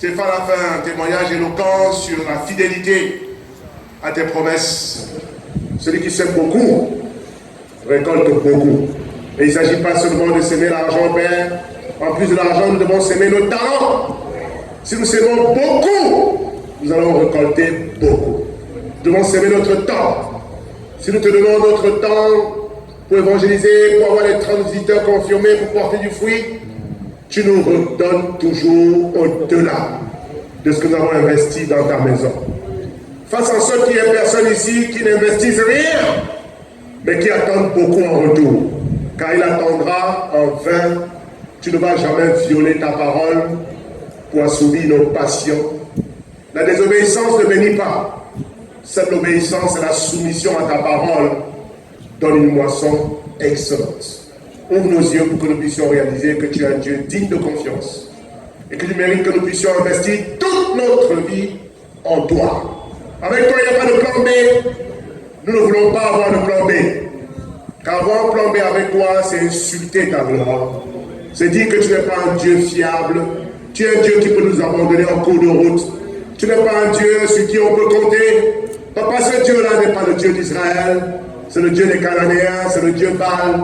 Stéphane a fait un témoignage éloquent sur la fidélité à tes promesses. Celui qui sème beaucoup récolte beaucoup. Et il ne s'agit pas seulement de s'aimer l'argent, Père. En plus de l'argent, nous devons s'aimer nos talents. Si nous s'aimons beaucoup, nous allons récolter beaucoup. Nous devons s'aimer notre temps. Si nous te donnons notre temps pour évangéliser, pour avoir les 30 visiteurs confirmés, pour porter du fruit, tu nous redonnes toujours au-delà de ce que nous avons investi dans ta maison. Face en sorte qu'il n'y ait personne ici qui n'investisse rien, mais qui attendent beaucoup en retour. Car il attendra en vain. Tu ne vas jamais violer ta parole pour assouvir nos passions. La désobéissance ne bénit pas. Cette obéissance et la soumission à ta parole donnent une moisson excellente. Ouvre nos yeux pour que nous puissions réaliser que tu es un Dieu digne de confiance et que tu mérites que nous puissions investir toute notre vie en toi. Avec toi, il n'y a pas de plan B. Nous ne voulons pas avoir de plan B. Car avoir un plan B avec toi, c'est insulter ta gloire. C'est dire que tu n'es pas un Dieu fiable. Tu es un Dieu qui peut nous abandonner en cours de route. Tu n'es pas un Dieu sur qui on peut compter. Papa, ce Dieu-là n'est pas le Dieu d'Israël. C'est le Dieu des Cananéens, c'est le Dieu Baal.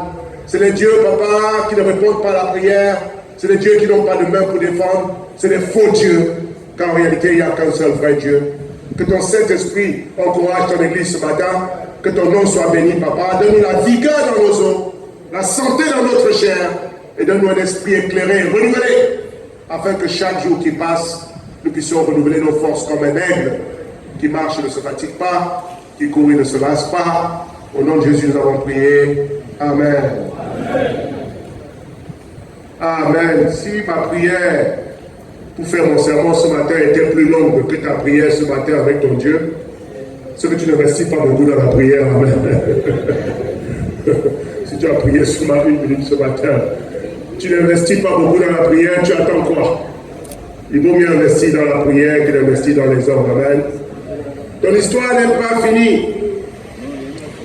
C'est les dieux, papa, qui ne répondent pas à la prière. C'est les dieux qui n'ont pas de main pour défendre. C'est des faux dieux. Car en réalité, il n'y a qu'un seul vrai Dieu. Que ton Saint-Esprit encourage ton Église ce matin. Que ton nom soit béni, papa. Donne-nous la vigueur dans nos os, la santé dans notre chair. Et donne-nous un esprit éclairé, renouvelé. Afin que chaque jour qui passe, nous puissions renouveler nos forces comme un aigle qui marche et ne se fatigue pas, qui court et ne se lasse pas. Au nom de Jésus, nous avons prié. Amen. Amen. Si ma prière pour faire mon sermon ce matin était plus longue que ta prière ce matin avec ton Dieu, c'est que tu n'investis pas beaucoup dans la prière. Amen. Si tu as prié seulement 1 minute ce matin, tu n'investis pas beaucoup dans la prière, tu attends quoi? Il vaut mieux investir dans la prière que d'investir dans les hommes. Amen. Ton histoire n'est pas finie.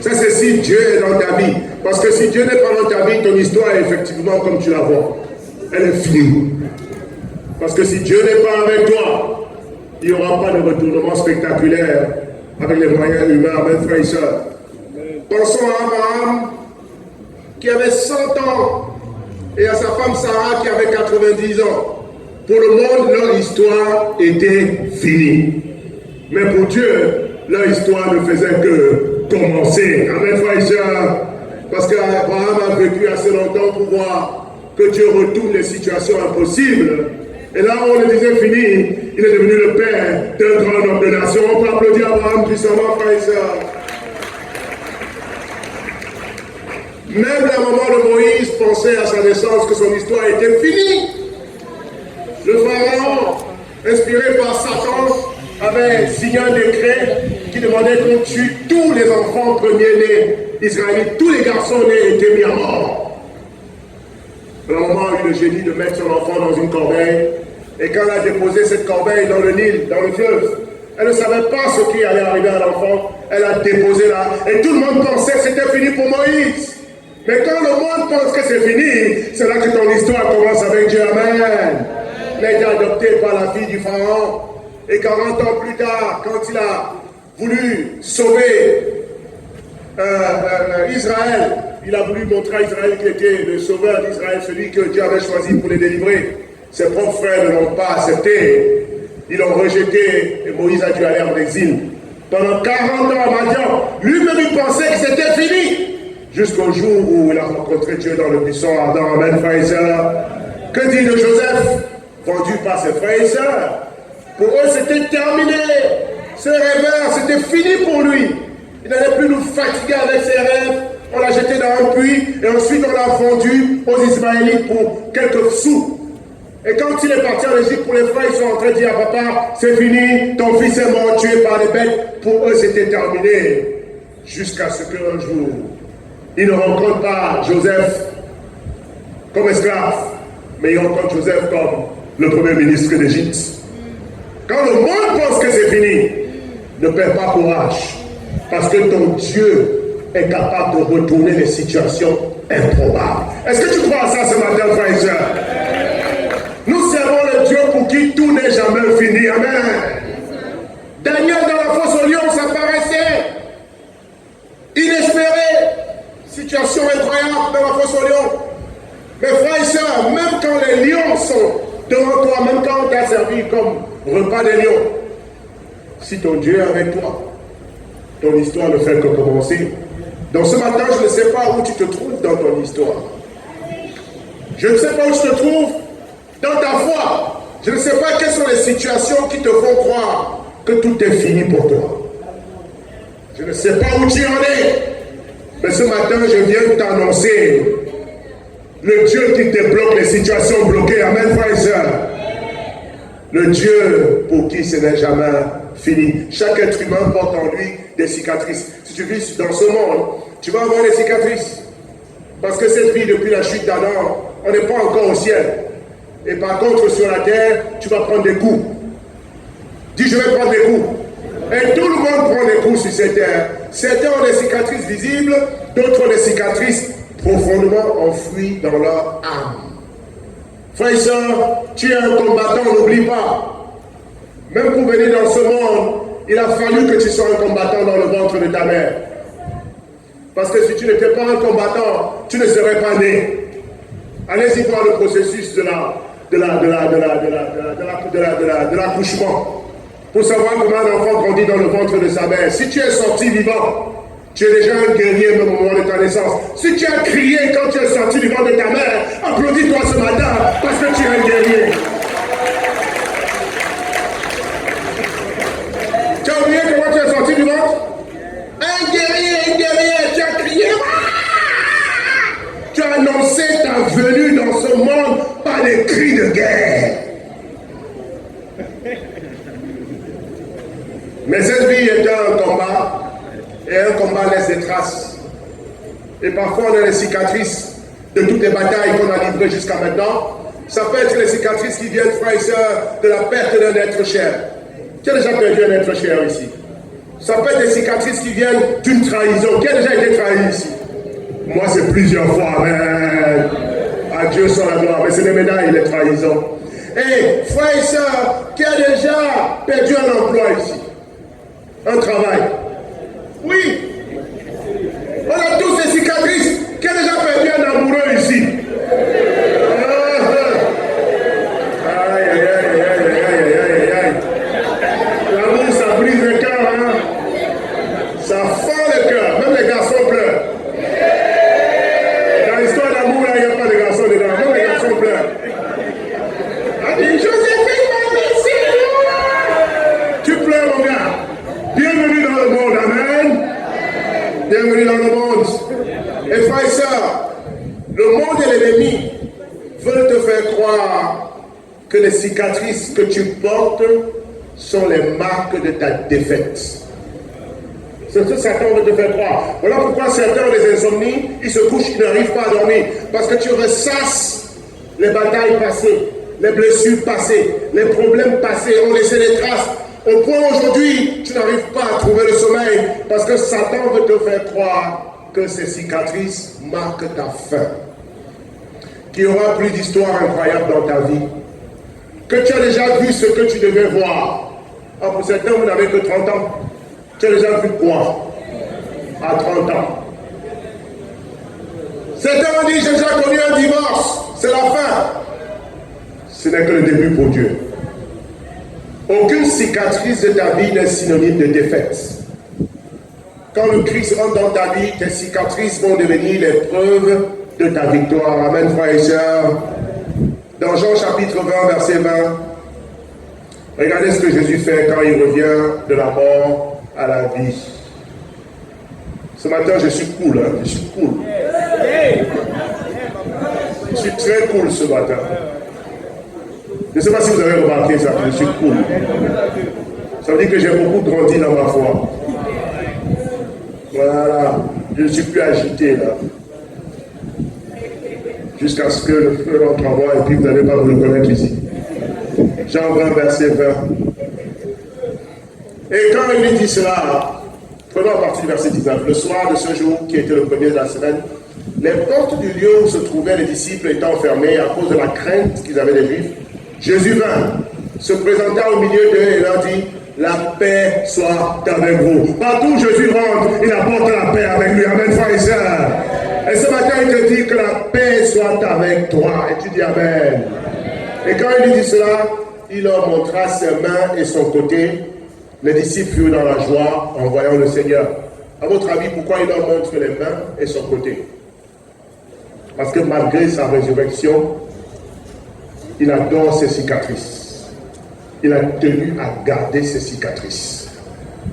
Ça, c'est si Dieu est dans ta vie. Parce que si Dieu n'est pas dans ta vie, ton histoire est effectivement comme tu la vois. Elle est finie. Parce que si Dieu n'est pas avec toi, il n'y aura pas de retournement spectaculaire avec les moyens humains, mes frères et sœurs. Pensons à Abraham qui avait 100 ans et à sa femme Sarah qui avait 90 ans. Pour le monde, leur histoire était finie. Mais pour Dieu, leur histoire ne faisait que commencer. Amen, frères et sœurs. Parce qu'Abraham a vécu assez longtemps pour voir que Dieu retourne les situations impossibles. Et là où on le disait fini, il est devenu le père d'un grand nombre de nations. On peut applaudir Abraham puissamment, frères et sœurs. Même la maman de Moïse pensait à sa naissance que son histoire était finie. Le pharaon, inspiré par Satan, avait signé un décret qui demandait qu'on tue tous les enfants premiers-nés israélites. Tous les garçons nés étaient mis à mort. La maman a eu le génie de mettre son enfant dans une corbeille. Et quand elle a déposé cette corbeille dans le Nil, dans le fleuve, elle ne savait pas ce qui allait arriver à l'enfant. Elle a déposé là. Et tout le monde pensait que c'était fini pour Moïse. Mais quand le monde pense que c'est fini, c'est là que ton histoire commence avec Dieu. Amen. Il a été adopté par la fille du pharaon. Et 40 ans plus tard, quand il a voulu sauver Israël, il a voulu montrer à Israël qu'il était le sauveur d'Israël, celui que Dieu avait choisi pour les délivrer. Ses propres frères ne l'ont pas accepté. Ils l'ont rejeté et Moïse a dû aller en exil. Pendant 40 ans à Madian, lui-même il pensait que c'était fini. Jusqu'au jour où il a rencontré Dieu dans le buisson ardent. Amen, frères et sœurs. Que dit de Joseph, vendu par ses frères et sœurs? Pour eux, c'était terminé. Ce rêveur, c'était fini pour lui. Il n'allait plus nous fatiguer avec ses rêves. On l'a jeté dans un puits et ensuite on l'a vendu aux Ismaélites pour quelques sous. Et quand il est parti en Égypte pour les frères, ils sont en train de dire à papa, c'est fini, ton fils est mort, tué par les bêtes. Pour eux, c'était terminé. Jusqu'à ce qu'un jour, ils ne rencontrent pas Joseph comme esclave, mais ils rencontrent Joseph comme le premier ministre d'Égypte. Quand le monde pense que c'est fini, ne perds pas courage, parce que ton Dieu est capable de retourner les situations improbables. Est-ce que tu crois à ça ce matin, frères et sœurs? Nous servons le Dieu pour qui tout n'est jamais fini. Amen. Daniel dans la fosse au lion, ça paraissait inespéré. Situation incroyable dans la fosse au lion. Mais frères et sœurs, même quand les lions sont devant toi, même quand on t'a servi comme repas des lions, si ton Dieu est avec toi, ton histoire ne fait que commencer. Donc ce matin, je ne sais pas où tu te trouves dans ton histoire. Je ne sais pas où tu te trouves dans ta foi. Je ne sais pas quelles sont les situations qui te font croire que tout est fini pour toi. Je ne sais pas où tu en es. Mais ce matin, je viens t'annoncer le Dieu qui débloque les situations bloquées. Amen, frères et sœurs. Le Dieu pour qui ce n'est jamais fini. Chaque être humain porte en lui des cicatrices. Si tu vis dans ce monde, tu vas avoir des cicatrices. Parce que cette vie, depuis la chute d'Adam, on n'est pas encore au ciel. Et par contre, sur la terre, tu vas prendre des coups. Dis, je vais prendre des coups. Et tout le monde prend des coups sur cette terre. Certains ont des cicatrices visibles, d'autres ont des cicatrices profondément enfouies dans leur âme. Frère et soeur, tu es un combattant, n'oublie pas. Même pour venir dans ce monde, il a fallu que tu sois un combattant dans le ventre de ta mère. Parce que si tu n'étais pas un combattant, tu ne serais pas né. Allez-y voir le processus de l'accouchement. Pour savoir comment un enfant grandit dans le ventre de sa mère. Si tu es sorti vivant, tu es déjà un guerrier au moment de ta naissance. Si tu as crié quand tu es sorti du ventre de ta mère, applaudis-toi ce matin parce que tu es un guerrier. Tu as oublié comment tu es sorti du ventre? Un guerrier, tu as crié. Tu as annoncé ta venue dans ce monde par des cris de guerre. Mais cette vie est un combat, et un combat laisse des traces. Et parfois on a les cicatrices de toutes les batailles qu'on a livrées jusqu'à maintenant. Ça peut être les cicatrices qui viennent, frères et sœurs, de la perte d'un être cher. Qui a déjà perdu un être cher ici? Ça peut être des cicatrices qui viennent d'une trahison. Qui a déjà été trahi ici? Moi, c'est plusieurs fois. Amen. À Dieu soit la gloire. Mais c'est des médailles, les trahisons. Et frères et sœurs, qui a déjà perdu un emploi ici? Un travail. Oui. On a tous des cicatrices. Qui a déjà perdu un amoureux ici? Aïe, aïe, aïe, aïe, aïe, aïe, aïe. L'amour, ça brise le cœur, hein? Ça fend le cœur. Même les garçons pleurent. Dans l'histoire d'amour, là, il n'y a pas de garçons dedans. Même les garçons pleurent. A dit, Joséphine m'a laissé. Tu pleures, mon gars. Bienvenue dans le monde, amen. Bienvenue dans le monde. Et frères et sœurs, le monde et l'ennemi veulent te faire croire que les cicatrices que tu portes sont les marques de ta défaite. C'est ce que Satan veut te faire croire. Voilà pourquoi certains ont des insomnies, ils se couchent, ils n'arrivent pas à dormir. Parce que tu ressasses les batailles passées, les blessures passées, les problèmes passés, ont laissé des traces. Au point aujourd'hui, tu n'arrives pas à trouver le sommeil parce que Satan veut te faire croire que ces cicatrices marquent ta fin. Qu'il y aura plus d'histoires incroyables dans ta vie. Que tu as déjà vu ce que tu devais voir. Ah, pour certains, vous n'avez que 30 ans. Tu as déjà vu quoi à 30 ans? Certains ont dit, j'ai déjà connu un divorce. C'est la fin. Ce n'est que le début pour Dieu. Aucune cicatrice de ta vie n'est synonyme de défaite. Quand le Christ rentre dans ta vie, tes cicatrices vont devenir les preuves de ta victoire. Amen, frères et sœurs. Dans Jean chapitre 20, verset 20, regardez ce que Jésus fait quand il revient de la mort à la vie. Ce matin, je suis cool, hein? Je suis cool. Je suis très cool ce matin. Je ne sais pas si vous avez remarqué ça, je suis cool. Ça veut dire que j'ai beaucoup grandi dans ma foi. Voilà, je ne suis plus agité là. Jusqu'à ce que le feu rentre en moi et puis vous n'allez pas vous reconnaître ici. Jean 20, verset 20. Et quand il dit cela, prenons à partir du verset 19. Le soir de ce jour, qui était le premier de la semaine, les portes du lieu où se trouvaient les disciples étant fermées à cause de la crainte qu'ils avaient des Juifs, Jésus vint, se présenta au milieu d'eux et leur dit, la paix soit avec vous. Partout où Jésus rentre, il apporte la paix avec lui. Amen, frères et sœurs. Et ce matin, il te dit que la paix soit avec toi. Et tu dis Amen. Et quand il lui dit cela, il leur montra ses mains et son côté. Les disciples furent dans la joie en voyant le Seigneur. À votre avis, pourquoi il leur montre les mains et son côté? Parce que malgré sa résurrection, il adore ses cicatrices. Il a tenu à garder ses cicatrices.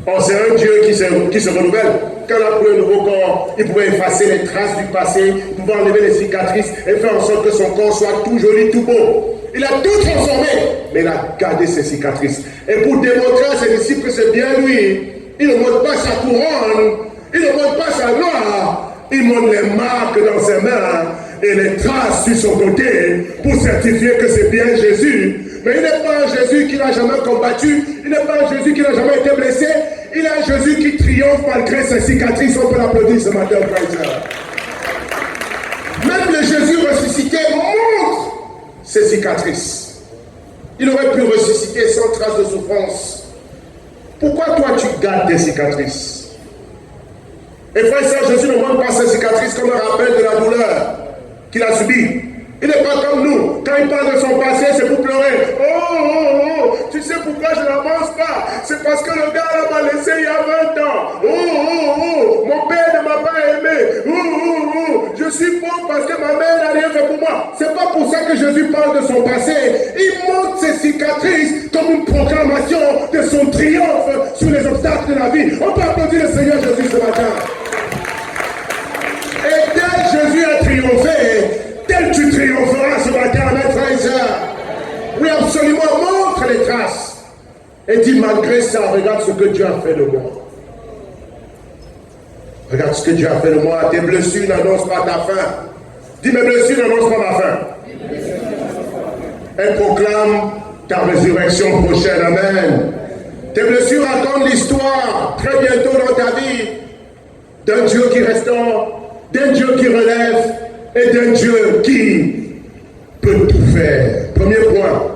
Or, c'est un Dieu qui se renouvelle. Quand il a pris un nouveau corps, il pouvait effacer les traces du passé, il pouvait enlever les cicatrices et faire en sorte que son corps soit tout joli, tout beau. Il a tout transformé, mais il a gardé ses cicatrices. Et pour démontrer à ses disciples que c'est bien lui, il ne montre pas sa couronne, il ne montre pas sa gloire, il montre les marques dans ses mains et les traces sur son côté pour certifier que c'est bien Jésus. Mais il n'est pas un Jésus qui n'a jamais combattu, il n'est pas un Jésus qui n'a jamais été blessé, il est un Jésus qui triomphe malgré ses cicatrices. On peut l'applaudir ce matin, frère. Même le Jésus ressuscité montre ses cicatrices. Il aurait pu ressusciter sans trace de souffrance. Pourquoi toi tu gardes des cicatrices? Et frère et sœur, Jésus ne montre pas ses cicatrices comme un rappel de la douleur qu'il a subie. Il n'est pas comme nous. Quand il parle de son passé, c'est pour pleurer. Oh, tu sais pourquoi je n'avance pas? C'est parce que le gars là m'a laissé il y a 20 ans. Mon père ne m'a pas aimé. Je suis pauvre parce que ma mère n'a rien fait pour moi. C'est pas pour ça que Jésus parle de son passé. Il montre ses cicatrices comme une proclamation de son triomphe sur les obstacles de la vie. On peut applaudir le Seigneur Jésus ce matin. Et tel Jésus a triomphé, tel tu triompheras ce matin, mes frères et sœurs. Oui, absolument, montre les traces. Et dis, malgré ça, regarde ce que Dieu a fait de moi. Regarde ce que Dieu a fait de moi. Tes blessures n'annoncent pas ta fin. Dis, mes blessures n'annoncent pas ma fin. Elle proclame ta résurrection prochaine. Amen. Tes blessures racontent l'histoire très bientôt dans ta vie d'un Dieu qui restaure, d'un Dieu qui relève et d'un Dieu qui peut tout faire. Premier point.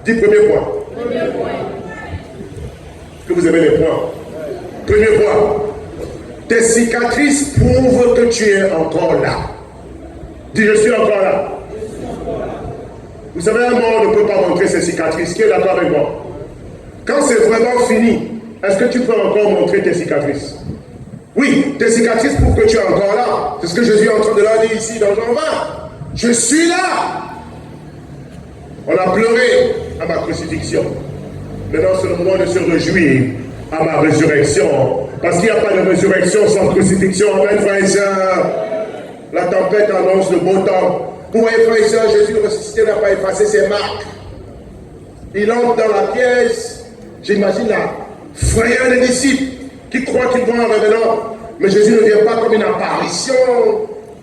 Dis premier point. Est-ce que vous avez les points? Premier point. Tes cicatrices prouvent que tu es encore là. Dis, je suis encore là. Vous savez, un mort ne peut pas montrer ses cicatrices. Qui est d'accord avec moi? Quand c'est vraiment fini, est-ce que tu peux encore montrer tes cicatrices? Oui, tes cicatrices prouvent que tu es encore là. C'est ce que Jésus est en train de leur dire ici dans Jean 20. Je suis là. On a pleuré à ma crucifixion. Maintenant, c'est le moment de se réjouir à ma résurrection. Parce qu'il n'y a pas de résurrection sans crucifixion. Amen, frères et sœurs. La tempête annonce le beau temps. Vous voyez, frères et sœurs, Jésus ressuscité n'a pas effacé ses marques. Il entre dans la pièce. J'imagine la frayeur des disciples qui croient qu'ils voient un révélant. Mais Jésus ne vient pas comme une apparition,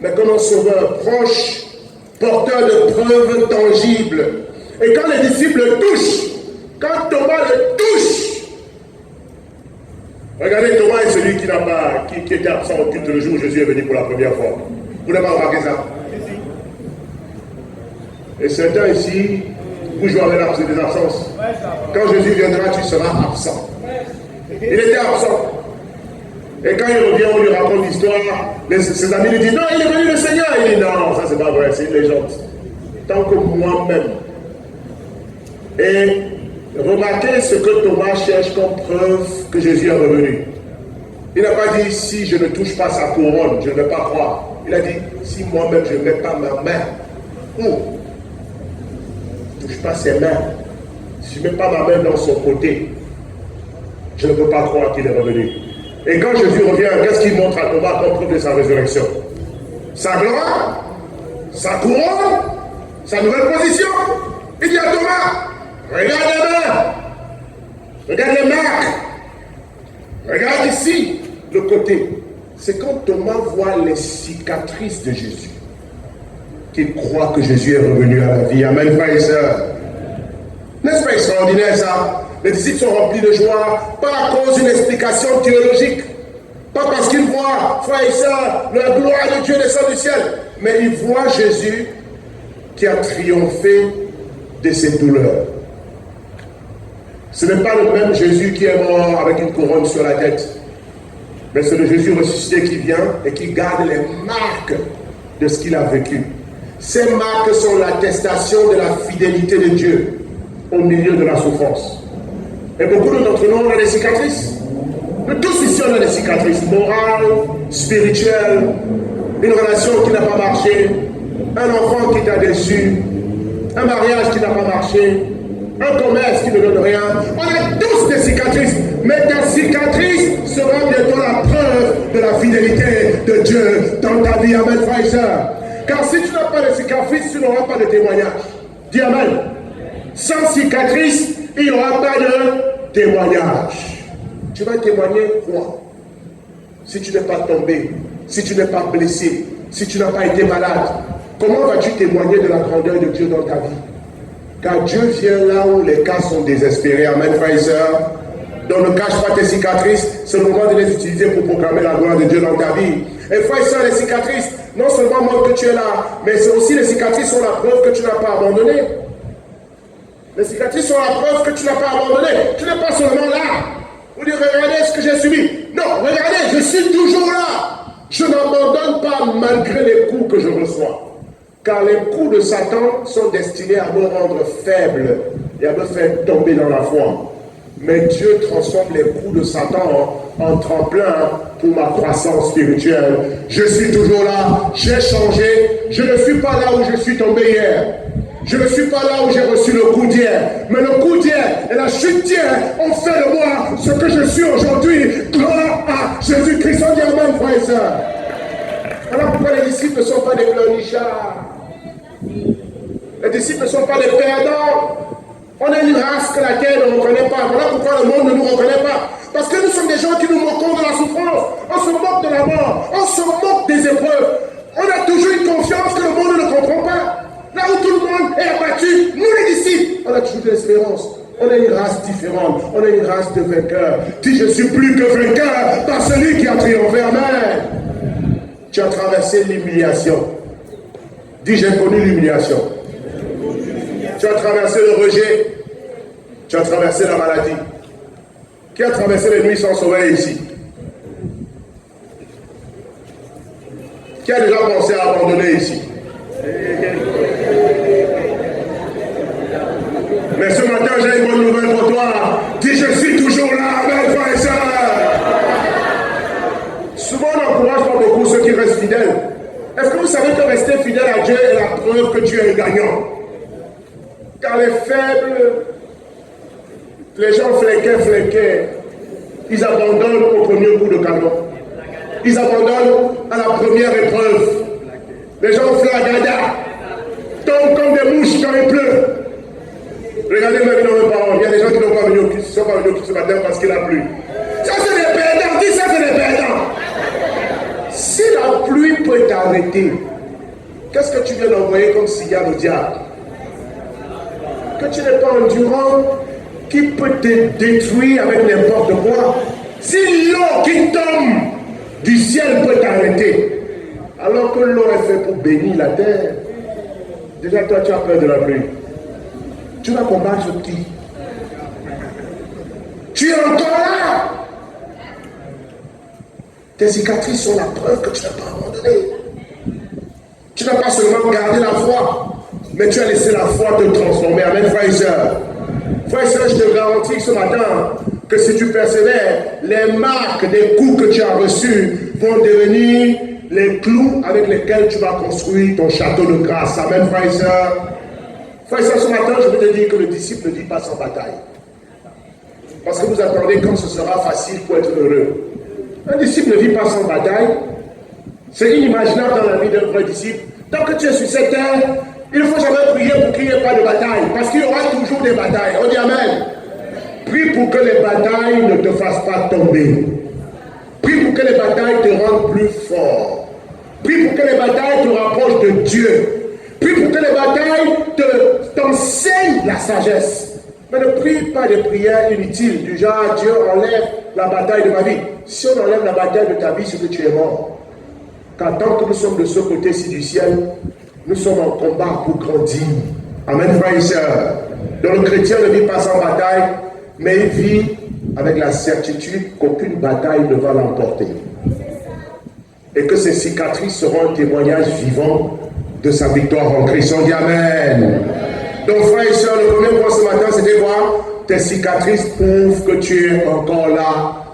mais comme un sauveur proche, porteur de preuves tangibles. Et quand les disciples le touchent, quand Thomas le touche, regardez, Thomas est celui qui était absent au culte le jour où Jésus est venu pour la première fois. Vous n'avez pas remarqué ça? Et certains ici, vous jouez avec des absences. Quand Jésus viendra, tu seras absent. Il était absent. Et quand il revient, on lui raconte l'histoire. Ses amis lui disent, non, il est venu le Seigneur. Il dit, non, ça c'est pas vrai, c'est une légende. Tant que moi-même. Et remarquez ce que Thomas cherche comme preuve que Jésus est revenu. Il n'a pas dit, si je ne touche pas sa couronne, je ne vais pas croire. Il a dit, si moi-même je ne mets pas ma main, où? Je ne touche pas ses mains. Si je ne mets pas ma main dans son côté, je ne peux pas croire qu'il est revenu. Et quand Jésus revient, qu'est-ce qu'il montre à Thomas comme preuve de sa résurrection? Sa gloire, sa couronne, sa nouvelle position. Il dit à Thomas, regarde les mains, regarde les marques, regarde ici, le côté. C'est quand Thomas voit les cicatrices de Jésus qu'il croit que Jésus est revenu à la vie. Amen, frères et sœurs. N'est-ce pas extraordinaire ça? Les disciples sont remplis de joie, pas à cause d'une explication théologique, pas parce qu'ils voient, frères et sœurs, la gloire de Dieu descend du ciel, mais ils voient Jésus qui a triomphé de ses douleurs. Ce n'est pas le même Jésus qui est mort avec une couronne sur la tête. Mais c'est le Jésus ressuscité qui vient et qui garde les marques de ce qu'il a vécu. Ces marques sont l'attestation de la fidélité de Dieu au milieu de la souffrance. Et beaucoup d'entre nous, on a des cicatrices. Nous tous ici, on a des cicatrices morales, spirituelles, une relation qui n'a pas marché, un enfant qui t'a déçu, un mariage qui n'a pas marché, un commerce qui ne donne rien. On a tous des cicatrices, mais ta cicatrice sera bientôt la preuve de la fidélité de Dieu dans ta vie. Amen, frères et sœurs. Car si tu n'as pas de cicatrice, tu n'auras pas de témoignage. Dis Amen. Sans cicatrice, il n'y aura pas de témoignage. Tu vas témoigner quoi? Si tu n'es pas tombé, si tu n'es pas blessé, si tu n'as pas été malade, comment vas-tu témoigner de la grandeur de Dieu dans ta vie? Car Dieu vient là où les cas sont désespérés. Amen, frères et sœurs. Donc ne cache pas tes cicatrices, c'est le moment de les utiliser pour proclamer la gloire de Dieu dans ta vie. Et frères et sœurs, les cicatrices, non seulement montrent que tu es là, mais c'est aussi les cicatrices sont la preuve que tu n'as pas abandonné. Les cicatrices sont la preuve que tu n'as pas abandonné. Tu n'es pas seulement là. Vous dites, regardez ce que j'ai subi. Non, regardez, je suis toujours là. Je n'abandonne pas malgré les coups que je reçois. Car les coups de Satan sont destinés à me rendre faible et à me faire tomber dans la foi. Mais Dieu transforme les coups de Satan en tremplin pour ma croissance spirituelle. Je suis toujours là, j'ai changé. Je ne suis pas là où je suis tombé hier. Je ne suis pas là où j'ai reçu le coup d'hier. Mais le coup d'hier et la chute d'hier ont fait de moi ce que je suis aujourd'hui. Gloire à Jésus-Christ. On dit amen, frères et sœurs. Alors pourquoi les disciples ne sont pas des pleurnichards? Les disciples ne sont pas des perdants. On a une race que la terre ne reconnaît pas. Voilà pourquoi le monde ne nous reconnaît pas. Parce que nous sommes des gens qui nous moquons de la souffrance. On se moque de la mort. On se moque des épreuves. On a toujours une confiance que le monde ne comprend pas. Là où tout le monde est abattu, nous les disciples, on a toujours de l'espérance. On a une race différente. On a une race de vainqueurs. Dis, je suis plus que vainqueur par celui qui a triomphé. Amen. Tu as traversé l'humiliation. Dis, j'ai connu l'humiliation. Tu as traversé le rejet. Tu as traversé la maladie. Qui a traversé les nuits sans sommeil ici? Qui a déjà pensé à abandonner ici? Mais ce matin, j'ai une bonne nouvelle pour toi. Dis, je suis toujours là, mes frères et sœurs. Souvent, on n'encourage pas beaucoup ceux qui restent fidèles. Est-ce que vous savez que rester fidèle à Dieu est la preuve que tu es gagnant? Car les faibles, les gens fléqués, ils abandonnent au premier coup de canon. Ils abandonnent à la première épreuve. Les gens flagada tombent comme des mouches quand il pleut. Regardez même dans mes parents, il y a des gens qui n'ont pas venu au culte, ce matin parce qu'il a plu. Ça c'est des perdants, dis ça c'est des perdants. Si la pluie peut t'arrêter, qu'est-ce que tu viens d'envoyer comme signal au diable? Que tu n'es pas endurant, qui peut te détruire avec n'importe quoi. Si l'eau qui tombe du ciel peut t'arrêter, alors que l'eau est faite pour bénir la terre, déjà toi tu as peur de la pluie. Tu vas combattre qui? Tu es encore là. Tes cicatrices sont la preuve que tu n'as pas abandonné. Tu n'as pas seulement gardé la foi, mais tu as laissé la foi te transformer. Amen, frères et sœurs. Frères et sœurs, je te garantis ce matin que si tu persévères, les marques des coups que tu as reçus vont devenir les clous avec lesquels tu vas construire ton château de grâce. Amen, frères et sœurs. Frères et sœurs, ce matin, je veux te dire que le disciple ne vit pas sans bataille. Parce que vous attendez quand ce sera facile pour être heureux. Un disciple ne vit pas sans bataille. C'est inimaginable dans la vie d'un vrai disciple. Tant que tu es sur cette terre, il ne faut jamais prier pour qu'il n'y ait pas de bataille. Parce qu'il y aura toujours des batailles. On dit amen. Prie pour que les batailles ne te fassent pas tomber. Prie pour que les batailles te rendent plus fort. Prie pour que les batailles te rapprochent de Dieu. Prie pour que les batailles t'enseignent la sagesse. Mais ne prie pas des prières inutiles, du genre Dieu enlève la bataille de ma vie. Si on enlève la bataille de ta vie, c'est que tu es mort. Car tant que nous sommes de ce côté-ci du ciel, nous sommes en combat pour grandir. Amen, frères et sœurs. Donc le chrétien ne vit pas sans bataille, Mais il vit avec la certitude qu'aucune bataille ne va l'emporter. Et que ses cicatrices seront un témoignage vivant de sa victoire en Christ. On dit Amen. Donc frères et sœurs, le premier point ce matin, c'était voir tes cicatrices prouvent que tu es encore là.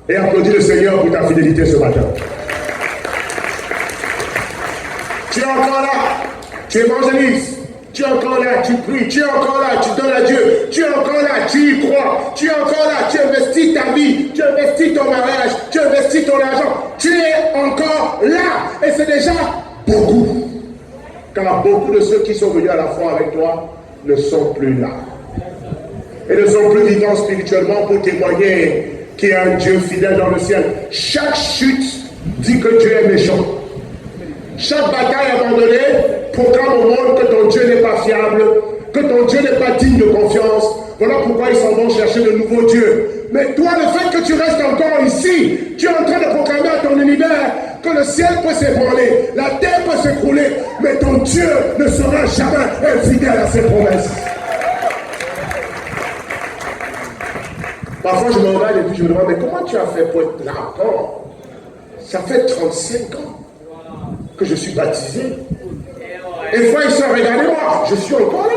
Et applaudis le Seigneur pour ta fidélité ce matin. Tu es encore là, tu évangélises, tu es encore là, tu pries, tu es encore là, tu donnes à Dieu, tu es encore là, tu y crois, tu es encore là, tu investis ta vie, tu investis ton mariage, tu investis ton argent, tu es encore là. Et c'est déjà beaucoup. Car beaucoup de ceux qui sont venus à la foi avec toi ne sont plus là. Et ne sont plus vivants spirituellement pour témoigner qu'il y a un Dieu fidèle dans le ciel. Chaque chute dit que Dieu est méchant. Chaque bataille abandonnée proclame au monde que ton Dieu n'est pas fiable, que ton Dieu n'est pas digne de confiance. Voilà pourquoi ils s'en vont chercher de nouveaux dieux. Mais toi, le fait que tu restes encore ici, tu es en train de proclamer à ton univers que le ciel peut s'ébranler, la terre peut s'écrouler, mais ton Dieu ne sera jamais infidèle à ses promesses. Parfois, je me regarde et puis je me demande, mais comment tu as fait pour être là encore? Ça fait 35 ans que je suis baptisé. Et frère, ils sont regardez-moi, je suis encore là.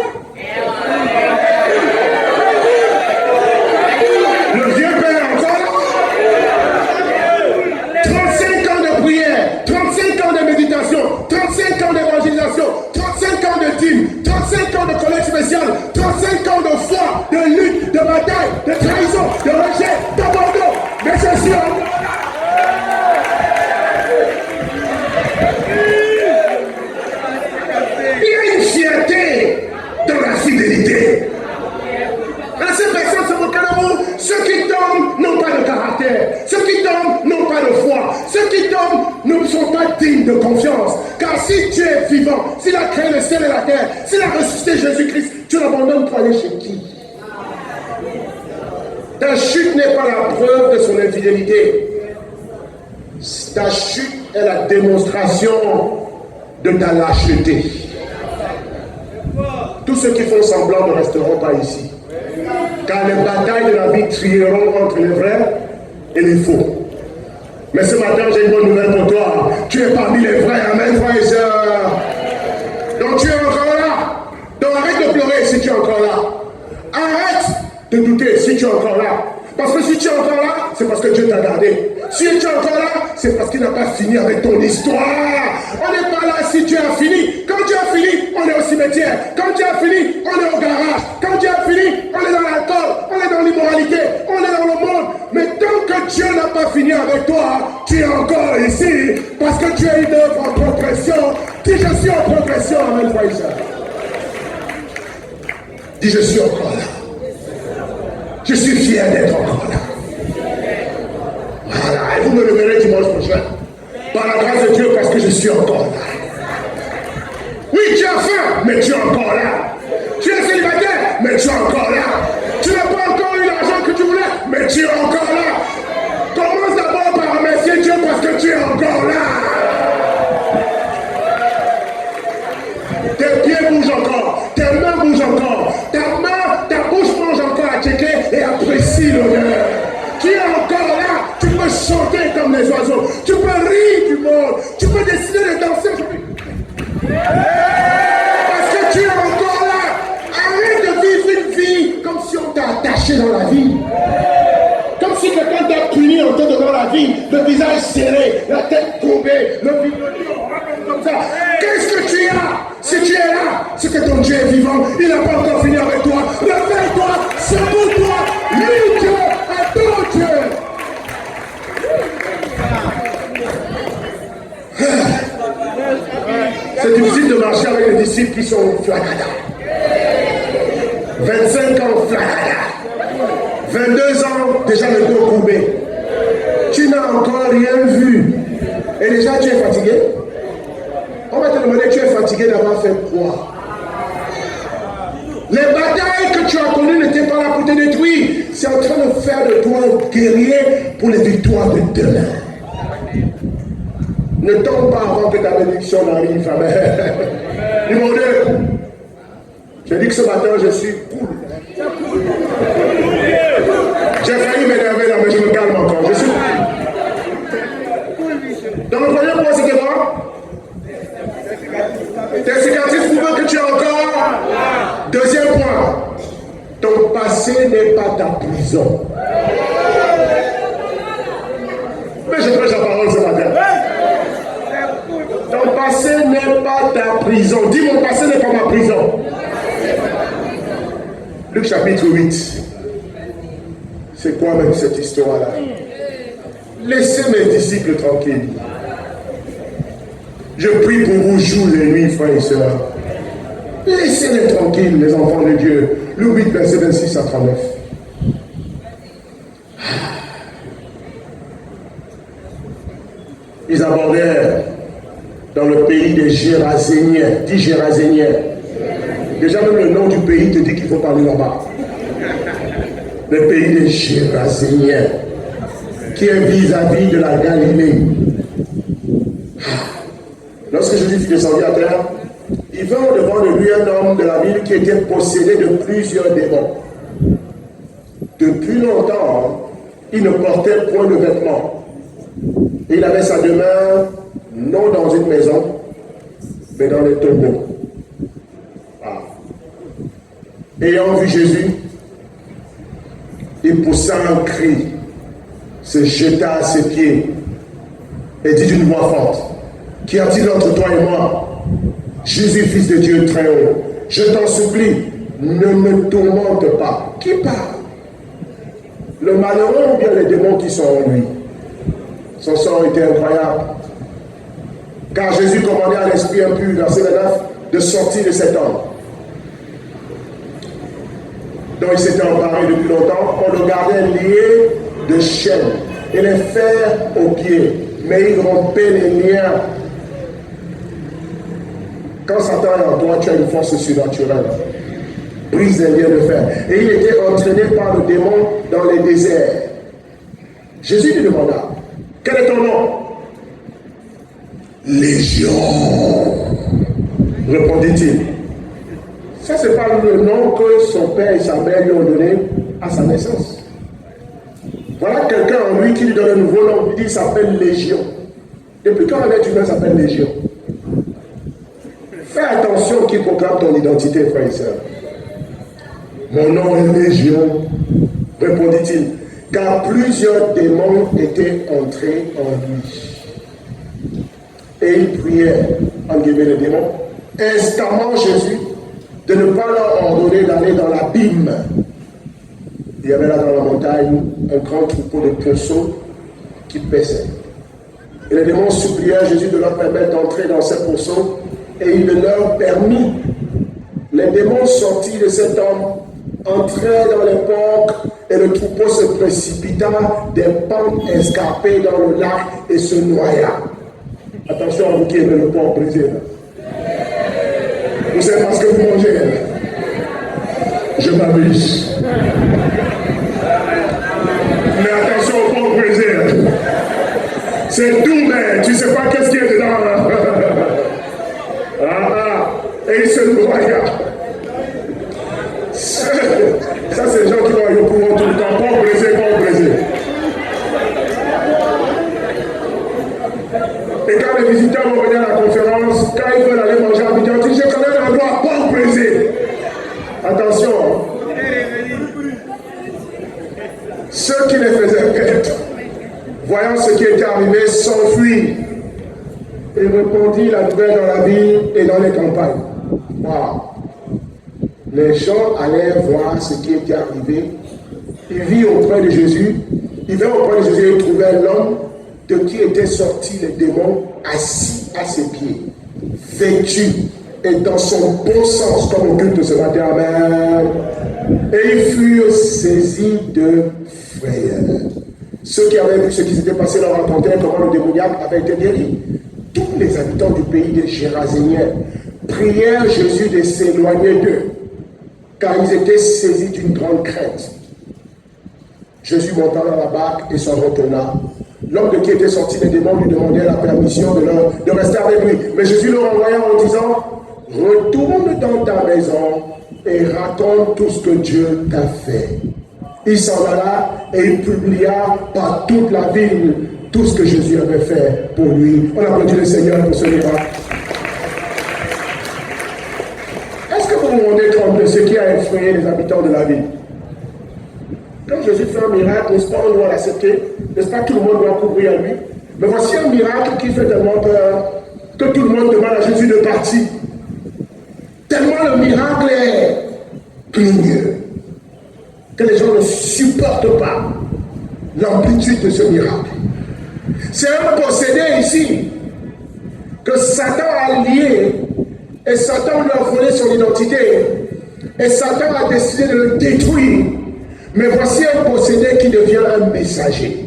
Le vieux père est encore là. 35 ans de prière, 35 ans de méditation, 35 ans d'évangélisation, 35 ans de dîme, 35 ans de collecte spéciale, 35 ans de foi, de lutte, de bataille, de trahison, de rejet, d'abandon. Mais je suis encore là. Dans la fidélité. À ces personnes, c'est votre amour. Ceux qui tombent n'ont pas de caractère. Ceux qui tombent n'ont pas de foi. Ceux qui tombent ne sont pas dignes de confiance. Car si tu es vivant, s'il a créé le ciel et la terre, s'il a ressuscité Jésus-Christ, tu l'abandonnes pour aller chez qui? Ta chute n'est pas la preuve de son infidélité. Ta chute est la démonstration de ta lâcheté. Tous ceux qui font semblant ne resteront pas ici. Car les batailles de la vie trieront entre les vrais et les faux. Mais ce matin, j'ai une bonne nouvelle pour toi. Tu es parmi les vrais. Amen, frères et sœurs. Donc tu es encore là. Donc arrête de pleurer si tu es encore là. Arrête de douter si tu es encore là. Parce que si tu es encore là, c'est parce que Dieu t'a gardé. Si tu es encore là, c'est parce qu'il n'a pas fini avec ton histoire. On n'est pas là si tu as fini. Quand tu as fini, on est au cimetière. Quand tu as fini, on est au garage. Quand tu as fini, on est dans l'alcool, on est dans l'immoralité, on est dans le monde. Mais tant que Dieu n'a pas fini avec toi, tu es encore ici. Parce que tu es une œuvre en progression. Dis je suis en progression, amen, frère et sœur. Dis je suis encore là. Je suis fier d'être encore là. Voilà, et vous me le verrez dimanche prochain. Par la grâce de Dieu, parce que je suis encore là. Oui, tu as faim, mais tu es encore là. Tu es célibataire, mais tu es encore là. Tu n'as pas encore eu l'argent que tu voulais, mais tu es encore là. Commence d'abord par remercier Dieu parce que tu es encore là. Tes pieds bougent encore, tes mains bougent encore, ta bouche mange encore à checker et apprécie l'honneur. Tu es encore là, tu peux chanter comme les oiseaux, tu peux rire du monde, tu peux décider de danser. Parce que tu es encore là. Arrête de vivre une vie comme si on t'a attaché dans la vie. Comme si quelqu'un t'a puni en te donnant la vie, le visage serré, la tête courbée, le lion comme ça. Qu'est-ce que tu as? Si tu es là, c'est que ton Dieu est vivant. Il n'a pas encore fini avec toi. Lève-toi, secoue-toi, lis Dieu, adore Dieu. C'est difficile de marcher avec les disciples qui sont flagada. 25 ans flagada. 22 ans, déjà le dos courbé. Tu n'as encore rien vu. Et déjà tu es fatigué. On va te demander, tu es fatigué d'avoir fait quoi? Les batailles que tu as connues n'étaient pas là pour te détruire. C'est en train de faire de toi un guerrier pour les victoires de demain. Ne tombe pas avant que ta bénédiction n'arrive. Amen. Numéro 2. Je dis que ce matin, je suis cool. J'ai failli m'énerver là, mais je me calme encore. Je suis... Donc le premier point, c'était quoi? Tes cicatrices prouvent que tu es encore. Deuxième point, ton passé n'est pas ta prison. Mais je prêche la parole ce matin. Ton passé n'est pas ta prison. Dis, mon passé n'est pas ma prison. Luc chapitre 8. C'est quoi même cette histoire-là? Laissez mes disciples tranquilles. Je prie pour vous jour et nuit, frères et sœurs. Laissez-les tranquilles, les enfants de Dieu. Luc 8, verset 26 à 39. Ils abordèrent dans le pays des Géraséniens. Dis Géraséniens. Déjà même le nom du pays te dit qu'il faut parler là-bas. Le pays des Géraséniens, qui est vis-à-vis de la Galilée. Lorsque Jésus fut descendu à terre, il vint devant de lui un homme de la ville qui était possédé de plusieurs démons. Depuis longtemps, il ne portait point de vêtements. Il avait sa demeure non dans une maison, mais dans les tombeaux. Ah. Ayant vu Jésus, il poussa un cri, se jeta à ses pieds et dit d'une voix forte: qu'y a-t-il entre toi et moi, Jésus, fils de Dieu très haut? Je t'en supplie, ne me tourmente pas. Qui parle? Le malheureux ou bien les démons qui sont en lui? Son sort était incroyable. Car Jésus commandait à l'esprit impur, verset 29, de sortir de cet homme. Donc il s'était emparé depuis longtemps. On le gardait lié de chaînes et les fers aux pieds. Mais il rompait les liens. Quand Satan est en toi, tu as une force surnaturelle. Brise les liens de fer. Et il était entraîné par le démon dans les déserts. Jésus lui demanda: quel est ton nom? Légion, répondit-il. Ça, c'est pas le nom que son père et sa mère lui ont donné à sa naissance. Voilà quelqu'un en lui qui lui donne un nouveau nom. Il dit: il s'appelle Légion. Depuis quand un être humain s'appelle Légion? Fais attention qui proclame ton identité, frère et soeur. Mon nom est Légion, répondit-il, car plusieurs démons étaient entrés en lui. Et il priait, en guillemets, les démons. Instamment, Jésus, de ne pas leur ordonner d'aller dans l'abîme. Il y avait là dans la montagne un grand troupeau de ponceaux qui paissaient. Et les démons suppliaient Jésus de leur permettre d'entrer dans ces ponceaux, et il le leur permit. Les démons sortis de cet homme entrèrent dans les porcs, et le troupeau se précipita des pentes escarpées dans le lac et se noya. Attention à vous qui aimez le porc brisé. Là. Vous savez pas ce que vous mangez. Là. Je m'amuse. Mais attention au porc brisé. Là. C'est doux, mais tu ne sais pas qu'est-ce qu'il y a dedans. Là. Et il se noya. Ça, c'est les gens qui vont aller au courant tout le temps. Porc brisé, porc brisé. Et quand les visiteurs vont venir à la conférence, quand ils veulent aller manger à midi, on dit: je connais l'endroit, porc brisé. Attention. Ceux qui les faisaient perdre, voyant ce qui était arrivé, s'enfuirent et répandit la terre dans la ville et dans les campagnes. Wow. Les gens allaient voir ce qui était arrivé. Ils virent auprès de Jésus. Ils vinrent auprès de Jésus et ils trouvèrent l'homme de qui étaient sortis les démons assis à ses pieds, vêtu et dans son bon sens, comme au culte ce matin. Amen. Et ils furent saisis de frayeur. Ceux qui avaient vu ce qui s'était passé leur racontaient comment le démoniaque avait été guéri. Tous les habitants du pays des Géraséniens prièrent Jésus de s'éloigner d'eux, car ils étaient saisis d'une grande crainte. Jésus monta dans la barque et s'en retourna. L'homme de qui était sorti les démons lui demandait la permission de rester avec lui. Mais Jésus le renvoya en disant: retourne dans ta maison et raconte tout ce que Dieu t'a fait. Il s'en alla et il publia par toute la ville tout ce que Jésus avait fait pour lui. On applaudit le Seigneur pour ce miracle. Est-ce que vous vous rendez compte de ce qui a effrayé les habitants de la ville? Quand Jésus fait un miracle, n'est-ce pas, on doit l'accepter, n'est-ce pas, tout le monde doit couvrir à lui. Mais voici un miracle qui fait tellement peur que tout le monde demande à Jésus de partir. Tellement le miracle est cligneux que les gens ne supportent pas l'amplitude de ce miracle. C'est un possédé ici que Satan a lié et Satan lui a volé son identité et Satan a décidé de le détruire. Mais voici un possédé qui devient un messager.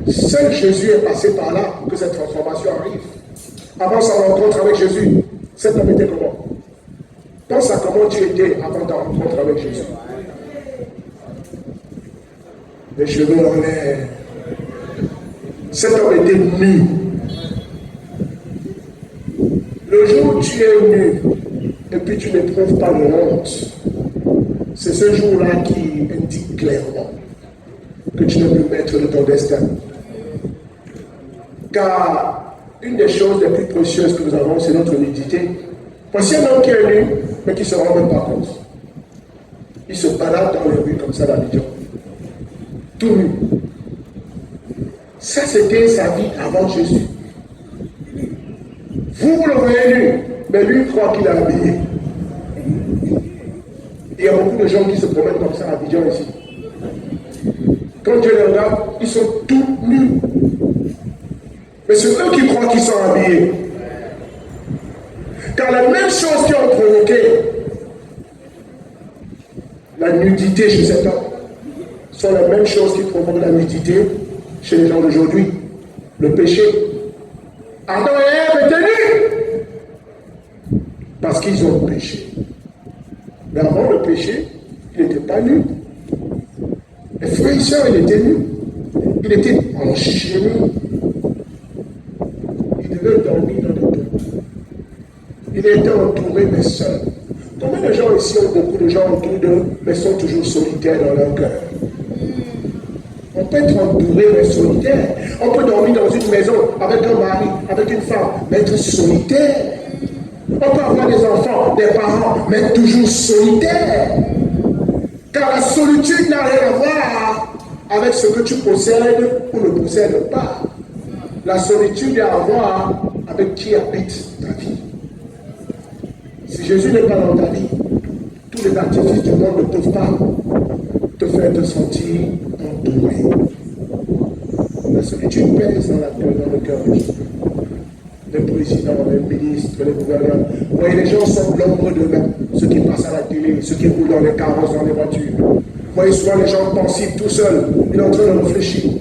Seul Jésus est passé par là que cette transformation arrive. Avant sa rencontre avec Jésus, cet homme était comment? Pense à comment tu étais avant ta rencontre avec Jésus. Les cheveux en l'air. Cet homme était nu. Le jour où tu es nu et puis tu n'éprouves pas de honte, c'est ce jour-là qui indique clairement que tu n'es plus maître de ton destin. Car une des choses les plus précieuses que nous avons, c'est notre nudité. Voici un homme qui est nu, mais qui ne se rend même pas compte. Il se balade dans les rues comme ça d'Abidjan. Tout nu. Ça, c'était sa vie avant Jésus. Vous le voyez nu, mais lui croit qu'il est habillé. Il y a beaucoup de gens qui se promènent comme ça à Abidjan ici. Quand Dieu les regarde, ils sont tous nus. Mais c'est eux qui croient qu'ils sont habillés. Car les mêmes choses qui ont provoqué la nudité chez cet homme sont les mêmes choses qui provoquent la nudité chez les gens d'aujourd'hui. Le péché. Adam et Ève étaient nus parce qu'ils ont péché. Mais avant le péché, il n'était pas nu. Les frères et sœurs, il était nu. Il était enchaîné. Il devait dormir dans des tombes. Il était entouré mais seul. Combien de gens ici ont beaucoup de gens autour d'eux, mais sont toujours solitaires dans leur cœur? On peut être entouré mais solitaire. On peut dormir dans une maison avec un mari, avec une femme, mais être solitaire. On peut avoir des enfants, des parents, mais toujours solitaire. Car la solitude n'a rien à voir avec ce que tu possèdes ou ne possèdes pas. La solitude a à voir avec qui habite ta vie. Si Jésus n'est pas dans ta vie, tous les artifices du monde ne peuvent pas te faire te sentir entouré. La solitude pèse dans le cœur de Jésus. Les présidents, les ministres, les gouverneurs. Vous voyez, les gens sont l'ombre d'eux-mêmes. Ceux qui passent à la télé, ceux qui roulent dans les carrosses, dans les voitures. Vous voyez souvent les gens pensifs tout seuls. Ils sont en train de réfléchir.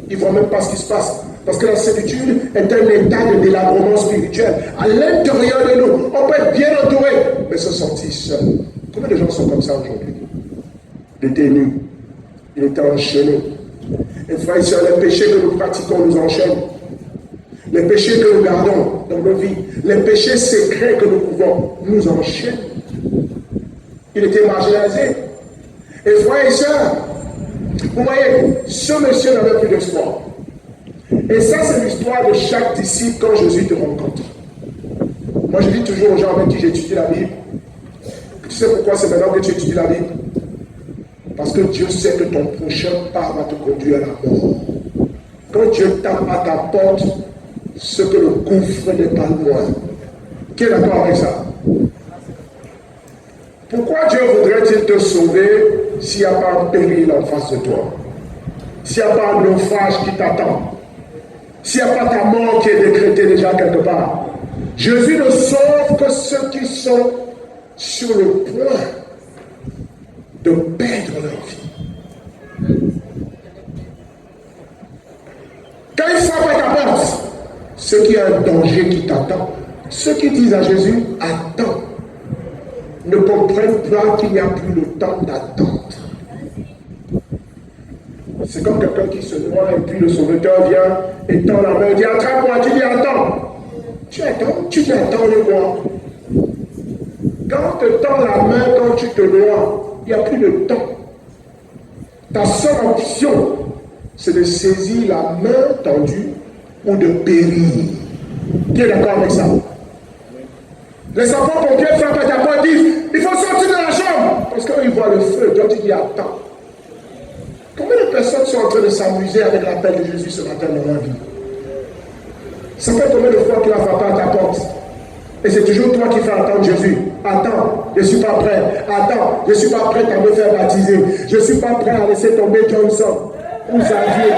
Ils ne voient même pas ce qui se passe. Parce que la solitude est un état de délabrement spirituel. À l'intérieur de nous, on peut être bien entouré, mais se sentir seul. Combien de gens sont comme ça aujourd'hui? Il était nu. Il était enchaîné. Et frères et sœurs, les péchés que nous pratiquons nous enchaînent. Les péchés que nous gardons dans nos vies, les péchés secrets que nous pouvons, nous enchaînent. Il était marginalisé. Et frères et sœurs, vous voyez, ce monsieur n'avait plus d'espoir. Et ça, c'est l'histoire de chaque disciple quand Jésus te rencontre. Moi, je dis toujours aux gens avec qui j'étudie la Bible, tu sais pourquoi c'est maintenant que tu étudies la Bible? Parce que Dieu sait que ton prochain pas va te conduire à la mort. Quand Dieu tape à ta porte, ce que le gouffre n'est pas loin. Qui est d'accord avec ça? Pourquoi Dieu voudrait-il te sauver s'il n'y a pas un péril en face de toi? S'il n'y a pas un naufrage qui t'attend? S'il n'y a pas ta mort qui est décrétée déjà quelque part? Jésus ne sauve que ceux qui sont sur le point de perdre leur vie. Quand il frappe à ta porte, ceux qui ont un danger qui t'attend, ceux qui disent à Jésus, attends, ne comprennent pas qu'il n'y a plus le temps d'attente. C'est comme quelqu'un qui se noie et puis le sauveteur vient et tend la main et dit, attrape-moi, tu dis attends. Tu attends, tu dis attends-le-moi. Quand on te tend la main, quand tu te noies, il n'y a plus de temps. Ta seule option, c'est de saisir la main tendue ou de périr. Qui est d'accord avec ça? Les sapeurs-pompiers frappent à ta porte et disent il faut sortir de la chambre. Parce qu'ils voient le feu, toi tu dis attends. Combien de personnes sont en train de s'amuser avec l'appel de Jésus ce matin dans leur vie? Ça fait combien de fois qu'il a frappé à ta porte? Et c'est toujours toi qui fais attendre Jésus. Attends, je ne suis pas prêt. Attends, je ne suis pas prêt à me faire baptiser. Je ne suis pas prêt à laisser tomber Johnson ou Xavier.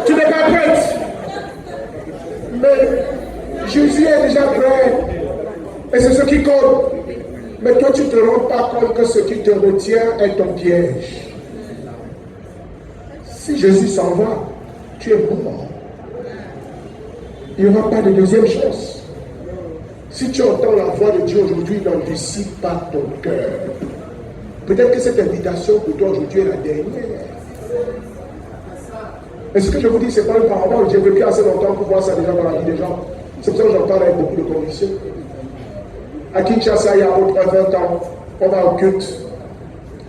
Tu n'es pas prête. Mais Jésus est déjà prêt. Et c'est ce qui compte. Mais toi, tu ne te rends pas compte que ce qui te retient est ton piège. Si Jésus s'en va, tu es mort. Il n'y aura pas de deuxième chance. Si tu entends la voix de Dieu aujourd'hui, n'anticipe pas ton cœur. Peut-être que cette invitation pour toi aujourd'hui est la dernière. Et ce que je vous dis, ce n'est pas une parole. J'ai vécu assez longtemps pour voir ça déjà dans la vie des gens. C'est pour ça que j'en parle avec beaucoup de conviction. À Kinshasa, il y a à peu près 20 ans, on va au culte.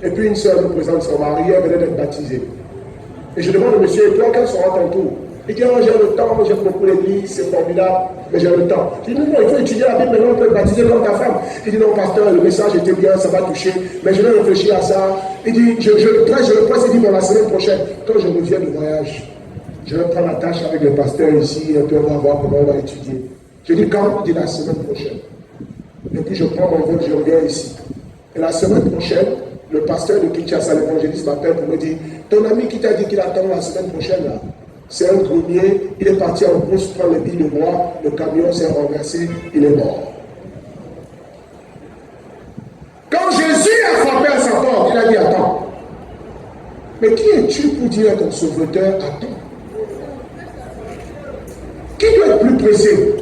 Et puis une sœur nous présente son mari, elle venait d'être baptisée. Et je demande au monsieur, et toi, quand sera ton tour? Il dit, oh, j'ai le temps, j'aime beaucoup l'église, c'est formidable, mais j'ai le temps. Je dis, non, il faut étudier la Bible, maintenant on peut être baptisé comme ta femme. Il dit, non, pasteur, le message était bien, ça va toucher, mais je vais réfléchir à ça. Il dit, je le presse, il dit, bon, la semaine prochaine, quand je reviens du voyage, je vais prendre la tâche avec le pasteur ici, et puis on va voir comment on va étudier. Je dis, quand? Il dit, la semaine prochaine. Et puis je prends mon vol, je reviens ici. Et la semaine prochaine, le pasteur de Kinshasa, l'évangéliste, m'appelle pour me dire, ton ami qui t'a dit qu'il attend la semaine prochaine, là, c'est un grenier, il est parti en brousse prendre les billes de bois, le camion s'est renversé, il est mort. Quand Jésus a frappé à sa porte, il a dit, attends. Mais qui es-tu pour dire à ton sauveteur, attends? Qui doit être plus pressé?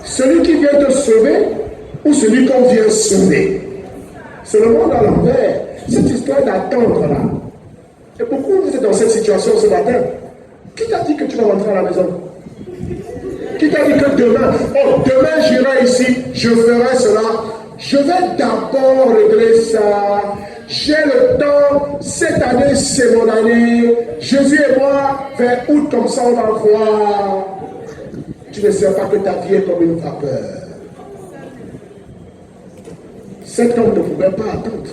Celui qui vient te sauver ou celui qu'on vient sauver? C'est le monde à l'envers. Cette histoire d'attendre là. Et beaucoup vous êtes dans cette situation ce matin. Qui t'a dit que tu vas rentrer à la maison? Qui t'a dit que demain, oh, demain j'irai ici, je ferai cela. Je vais d'abord régler ça. J'ai le temps. Cette année, c'est mon année. Jésus et moi, vers août, comme ça, on va voir. Tu ne sais pas que ta vie est comme une vapeur. Cet homme ne pouvait pas attendre.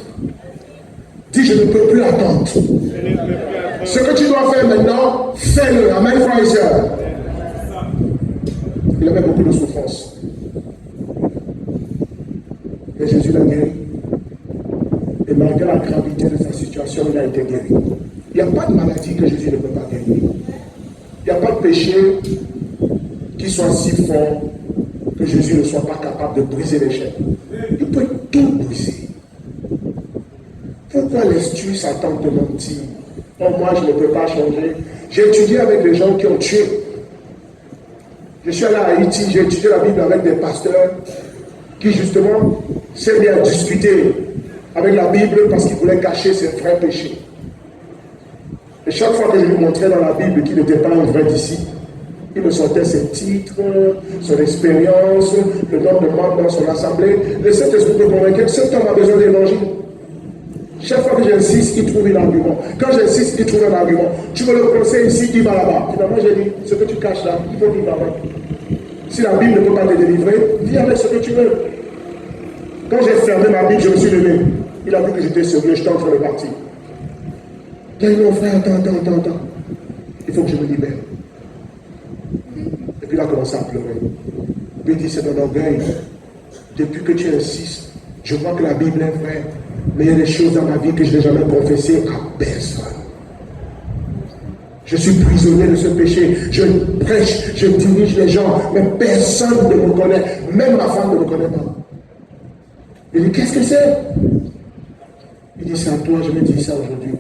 Dis, je ne peux plus attendre. Ce que tu dois faire maintenant, fais-le. Amen, frères et sœurs. Il avait beaucoup de souffrance. Mais Jésus l'a guéri. Et malgré la gravité de sa situation, il a été guéri. Il n'y a pas de maladie que Jésus ne peut pas guérir. Il n'y a pas de péché qui soit si fort que Jésus ne soit pas capable de briser les chaînes. Il peut tout briser. Pourquoi laisses-tu Satan te mentir? Oh, moi, je ne peux pas changer. J'ai étudié avec des gens qui ont tué. Je suis allé à Haïti, j'ai étudié la Bible avec des pasteurs qui, justement, s'est bien discuter avec la Bible parce qu'ils voulaient cacher ses vrais péchés. Et chaque fois que je lui montrais dans la Bible qu'il n'était pas un vrai disciple, il me sortait ses titres, son expérience, le nombre de membres dans son assemblée. Le Saint-Esprit me convainquait que cet homme a besoin d'évangile. Chaque fois que j'insiste, il trouve un argument. Quand j'insiste, il trouve un argument. Tu veux le conseil ici, il va là-bas. Finalement, j'ai dit, ce que tu caches là, il faut vivre avec. Si la Bible ne peut pas te délivrer, vis avec ce que tu veux. Quand j'ai fermé ma Bible, je me suis levé. Il a vu que j'étais sérieux, j'étais en train de partir. Il a dit, mon frère, attends. Il faut que je me libère. Et puis il a commencé à pleurer. Puis il dit, c'est un orgueil. Depuis que tu insistes, je vois que la Bible est vraie. Mais il y a des choses dans ma vie que je n'ai jamais confessées à personne. Je suis prisonnier de ce péché. Je prêche, je dirige les gens, mais personne ne me connaît. Même ma femme ne me connaît pas. Il dit, qu'est-ce que c'est? Il dit, c'est à toi, je vais dire ça aujourd'hui.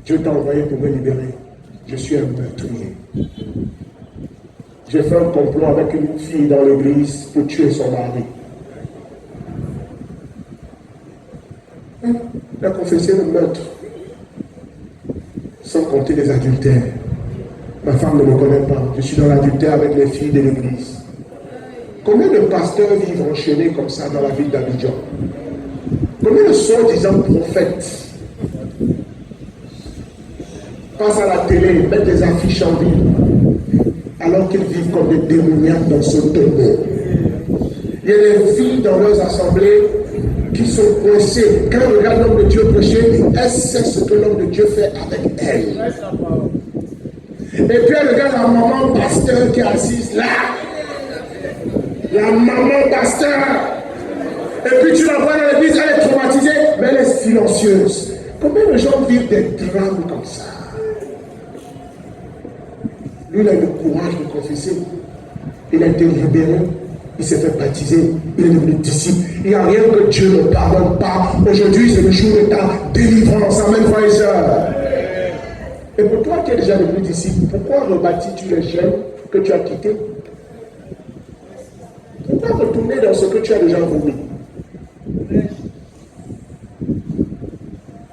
Dieu t'a envoyé pour me libérer. Je suis un meurtrier. J'ai fait un complot avec une fille dans l'église pour tuer son mari. Il a confessé le meurtre. Sans compter les adultères. Ma femme ne me connaît pas. Je suis dans l'adultère avec les filles de l'église. Combien de pasteurs vivent enchaînés comme ça dans la ville d'Abidjan? Combien de soi-disant prophètes passent à la télé, mettent des affiches en ville, alors qu'ils vivent comme des démoniaques dans ce tombeau? Il y a des filles dans leurs assemblées qui sont coincées. Quand on regarde l'homme de Dieu prêcher, elle sait ce que l'homme de Dieu fait avec elle. Et puis elle regarde la maman pasteur qui est assise là. La maman pasteur. Et puis tu la vois dans l'église, elle est traumatisée, mais elle est silencieuse. Combien de gens vivent des drames comme ça? Lui, il a eu le courage de confesser. Il a été libéré. Il s'est fait baptiser. Il est devenu disciple. Il n'y a rien que Dieu ne pardonne pas. Aujourd'hui, c'est le jour de ta délivrance. Amen, frères et sœurs. Et pour toi qui es déjà devenu disciple, pourquoi rebâtis-tu les jeunes que tu as quittés? Pourquoi retourner dans ce que tu as déjà voulu?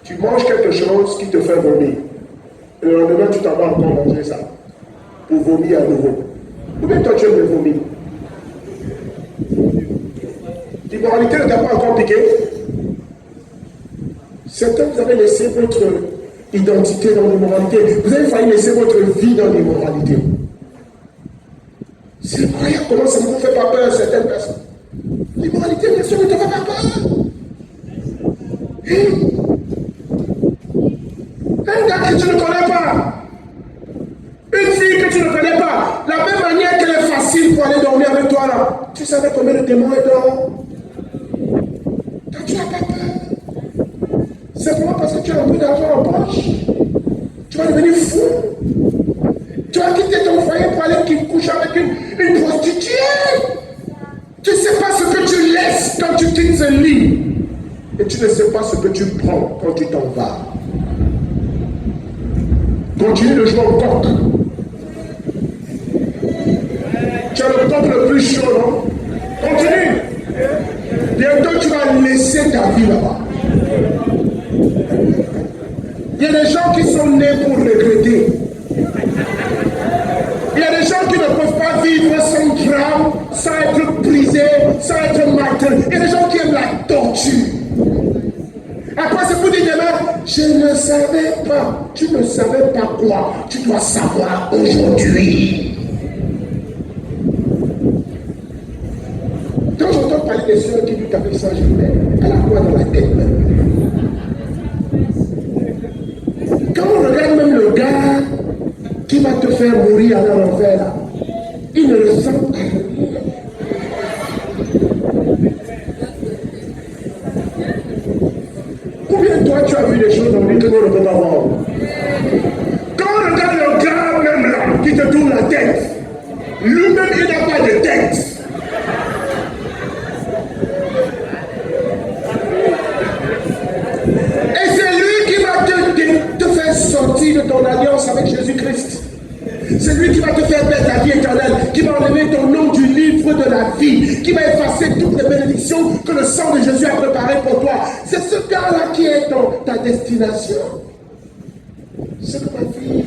Tu manges quelque chose qui te fait vomir. Et le lendemain, tu t'en vas encore manger ça. Pour vomir à nouveau. Ou bien toi, tu aimes le vomir? L'immoralité ne t'a pas encore piqué? Certains, vous avez laissé votre identité dans l'immoralité. Vous avez failli laisser votre vie dans l'immoralité. C'est incroyable comment ça ne vous fait pas peur à certaines personnes. L'immoralité, bien sûr, ne te fait pas peur. Un gars que tu ne connais pas, une fille que tu ne connais pas, la même manière qu'elle est facile pour aller dormir avec toi là, tu savais combien de démons est dehors? Quand tu n'as pas peur, simplement parce que tu as un peu d'argent en poche, tu vas devenir fou. Tu vas quitter ton foyer pour aller coucher avec une prostituée. Tu ne sais pas ce que tu laisses quand tu quittes ce lit. Et tu ne sais pas ce que tu prends quand tu t'en vas. Continue de jouer au coq. Tu as le coq le plus chaud, non? Continue. Bientôt tu vas laisser ta vie là-bas. Il y a des gens qui sont nés pour regretter. Il y a des gens qui ne peuvent pas vivre sans drame, sans être brisés, sans être martelés. Il y a des gens qui aiment la torture. Après, c'est pour dire demain, je ne savais pas. Tu ne savais pas quoi? Tu dois savoir aujourd'hui. Quand j'entends parler des soeurs qui lui tapent ça, je dis, elle a quoi dans la tête même? Quand on regarde même le gars qui va te faire mourir à l'enfer là, il ne ressent rien. Combien de toi tu as vu des choses dans les que on ne peut pas voir? Quand on regarde le gars même là qui te tourne la tête, lui-même il n'a pas de tête. Et c'est lui qui va te faire sortir de ton alliance avec Jésus-Christ. C'est lui qui va te faire perdre la vie éternelle, qui va enlever ton nom du livre de la vie, qui va effacer toutes les bénédictions que le sang de Jésus a préparées pour toi. C'est ce gars-là qui est ta destination. C'est que ma fille,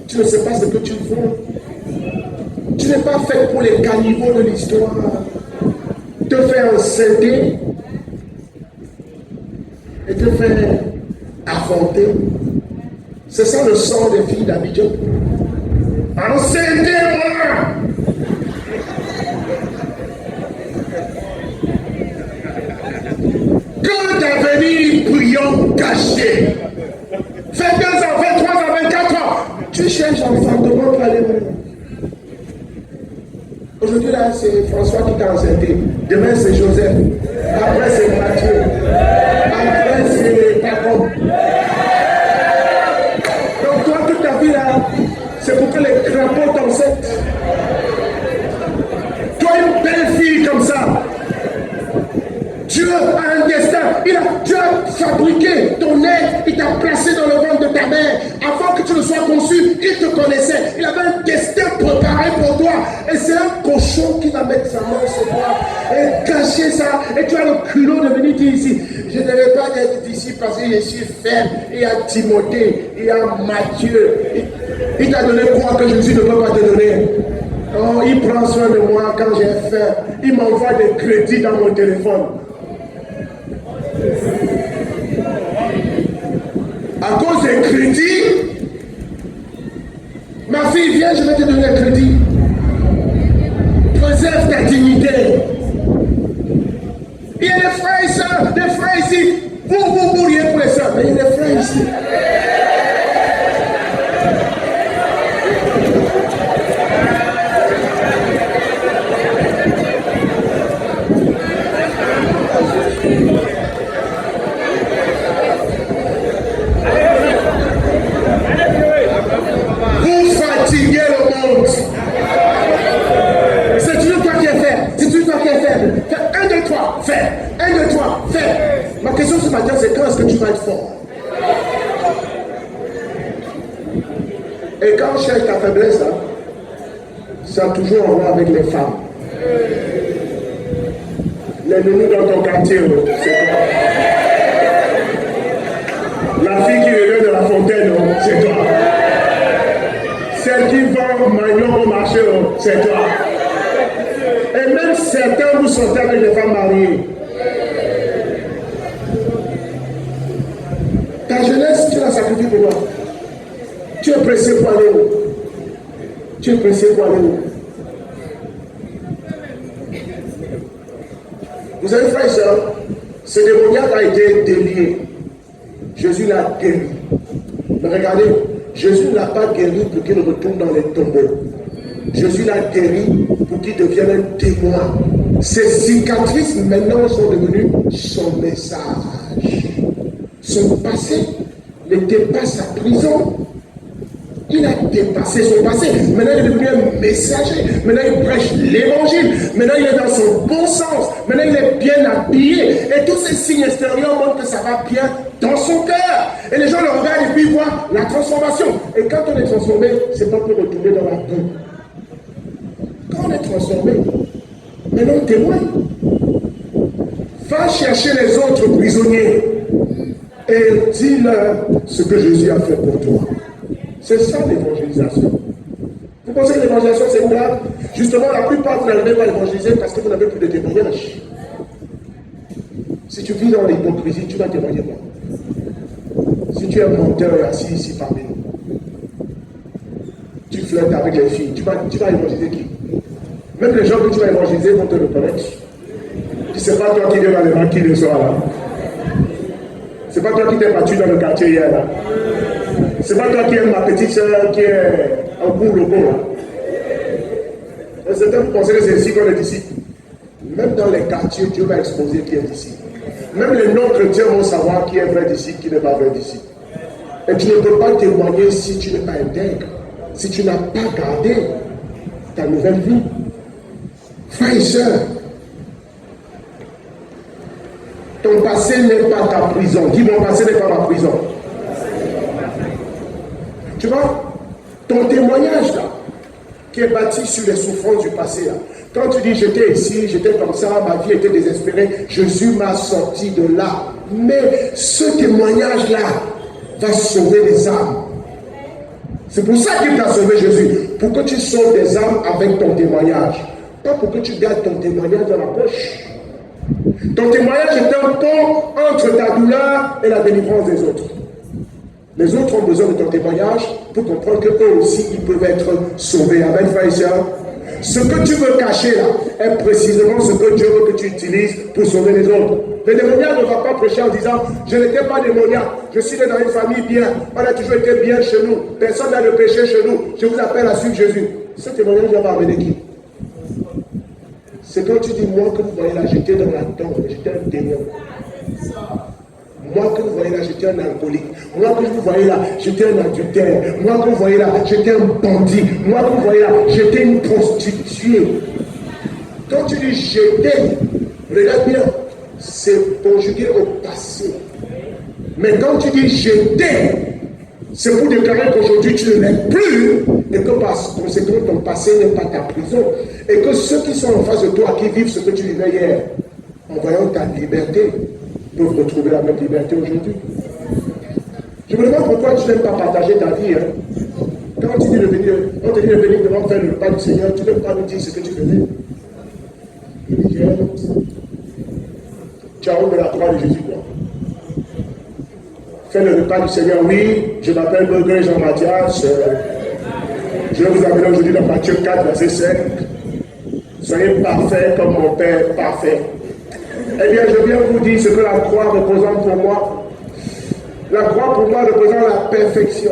tu ne sais pas ce que tu veux. Tu n'es pas fait pour les caniveaux de l'histoire. Te faire enceinter et te faire affronter. C'est ça le sang des filles d'Abidjan. Enceinter-moi! Que d'avenir brillant caché. 22 ans, 23 ans, 24 ans. Tu cherches enfantement pour aller où? Aujourd'hui, là, c'est François qui t'a enceinté. Demain, c'est Joseph. Après, c'est Mathieu. Après, c'est Paco. Donc, toi, toute ta vie, là, c'est pour que les crapauds t'enceintent. Toi, une belle fille comme ça, Dieu a un destin. Dieu a fabriqué ton être, il t'a placé dans le ventre de ta mère. Avant que tu ne sois conçu, il te connaissait. Il avait un destin préparé pour toi. Et c'est un cochon qui va mettre sa main sur toi et cacher ça. Et tu as le culot de venir dire ici, je ne vais pas être ici parce que je suis faible. Il y a Timothée, il y a Matthieu. Il t'a donné quoi que Jésus ne peut pas te donner? Oh, il prend soin de moi quand j'ai faim. Il m'envoie des crédits dans mon téléphone. À cause des crédits, ma fille, viens, je vais te donner un crédit. Préserve ta dignité. Il y a des frères ici. Vous riez pour les sœurs, mais il y a des frères ici. Vous fatiguez le monde. C'est toujours toi qui es faible. C'est toujours toi qui es faible. Fais 1, 2, 3, fais. 1, 2, 3, fais. Ma question ce matin, c'est quand est-ce que tu vas être fort? Et quand on cherche ta faiblesse, hein, ça a toujours à voir avec les femmes. Les nounous dans ton quartier, c'est toi. La fille qui revient de la fontaine, c'est toi. Celle qui vend magnon au marché, c'est toi. Et même certains vous sortez avec des femmes mariées. Ta jeunesse, tu l'as sacrifiée pour moi. Tu es pressé pour aller où? Tu es pressé pour aller où? Vous avez frère et soeur, ce démoniaque a été délié. Jésus l'a guéri. Mais regardez, Jésus ne l'a pas guéri pour qu'il retourne dans les tombeaux. Jésus l'a guéri pour qu'il devienne un témoin. Ses cicatrices maintenant sont devenues son message. Son passé n'était pas sa prison. Il a dépassé son passé. Maintenant, il est devenu un messager. Maintenant, il prêche l'évangile. Maintenant, il est dans son bon sens. Maintenant, il est bien habillé. Et tous ces signes extérieurs montrent que ça va bien dans son cœur. Et les gens le regardent et puis voient la transformation. Et quand on est transformé, c'est pas pour retourner dans la boue. Quand on est transformé, maintenant on témoigne. Va chercher les autres prisonniers et dis-leur ce que Jésus a fait pour toi. C'est ça l'évangélisation. Vous pensez que l'évangélisation c'est grave? Justement, la plupart vous n'arrivez pas à évangéliser parce que vous n'avez plus de témoignage. Si tu vis dans l'hypocrisie, tu vas témoigner quoi? Si tu es un menteur et assis ici parmi nous, tu flirtes avec les filles, tu vas évangéliser qui? Même les gens que tu vas évangéliser vont te reconnaître. Ce n'est pas toi qui viens dans les maquis le soir là. Ce n'est pas toi qui t'es battu dans le quartier hier là. Ce n'est pas toi qui aimes ma petite soeur qui est en cours logo là. Et certains vous pensez que c'est ici qu'on est ici. Même dans les quartiers, Dieu va exposer qui est ici. Même les non-chrétiens vont savoir qui est vrai d'ici, qui n'est pas vrai d'ici. Et tu ne peux pas témoigner si tu n'es pas intègre, si tu n'as pas gardé ta nouvelle vie. Frères et sœurs, ton passé n'est pas ta prison. Dis mon passé n'est pas ma prison. Tu vois, ton témoignage là, qui est bâti sur les souffrances du passé là. Quand tu dis j'étais ici, j'étais comme ça, ma vie était désespérée, Jésus m'a sorti de là. Mais ce témoignage là va sauver les âmes. C'est pour ça qu'il t'a sauvé Jésus. Pour que tu sauves des âmes avec ton témoignage. Pas pour que tu gardes ton témoignage dans la poche. Ton témoignage est un pont entre ta douleur et la délivrance des autres. Les autres ont besoin de ton témoignage pour comprendre qu'eux aussi, ils peuvent être sauvés. Amen, frères et sœurs. Ce que tu veux cacher là est précisément ce que Dieu veut que tu utilises pour sauver les autres. Le démoniaque ne va pas prêcher en disant je n'étais pas démoniaque, je suis né dans une famille bien, on a toujours été bien chez nous, personne n'a de péché chez nous, je vous appelle à suivre Jésus. Ce témoignage va amener qui? C'est quand tu dis moi que vous voyez là, j'étais dans la tombe, j'étais un démon. Moi que vous voyez là, j'étais un alcoolique. Moi que vous voyez là, j'étais un adultère. Moi que vous voyez là, j'étais un bandit. Moi que vous voyez là, j'étais une prostituée. Quand tu dis j'étais, regarde bien, c'est conjugué au passé. Mais quand tu dis j'étais, c'est pour déclarer qu'aujourd'hui tu ne l'es plus et que par conséquent ton passé n'est pas ta prison. Et que ceux qui sont en face de toi, qui vivent ce que tu vivais hier, en voyant ta liberté, peuvent retrouver la même liberté aujourd'hui. Je me demande pourquoi tu n'aimes pas partager ta vie. Hein? Quand on te dit de venir devant faire le repas du Seigneur, tu ne peux pas nous dire ce que tu faisais. Tu as honte de la croix de Jésus, quoi. Fais le repas du Seigneur, oui, je m'appelle Begré Jean-Mathias. Je vais vous amener aujourd'hui dans Matthieu 4, verset 5. Soyez parfaits comme mon Père parfait. Eh bien, je viens vous dire ce que la croix représente pour moi. La croix pour moi représente la perfection.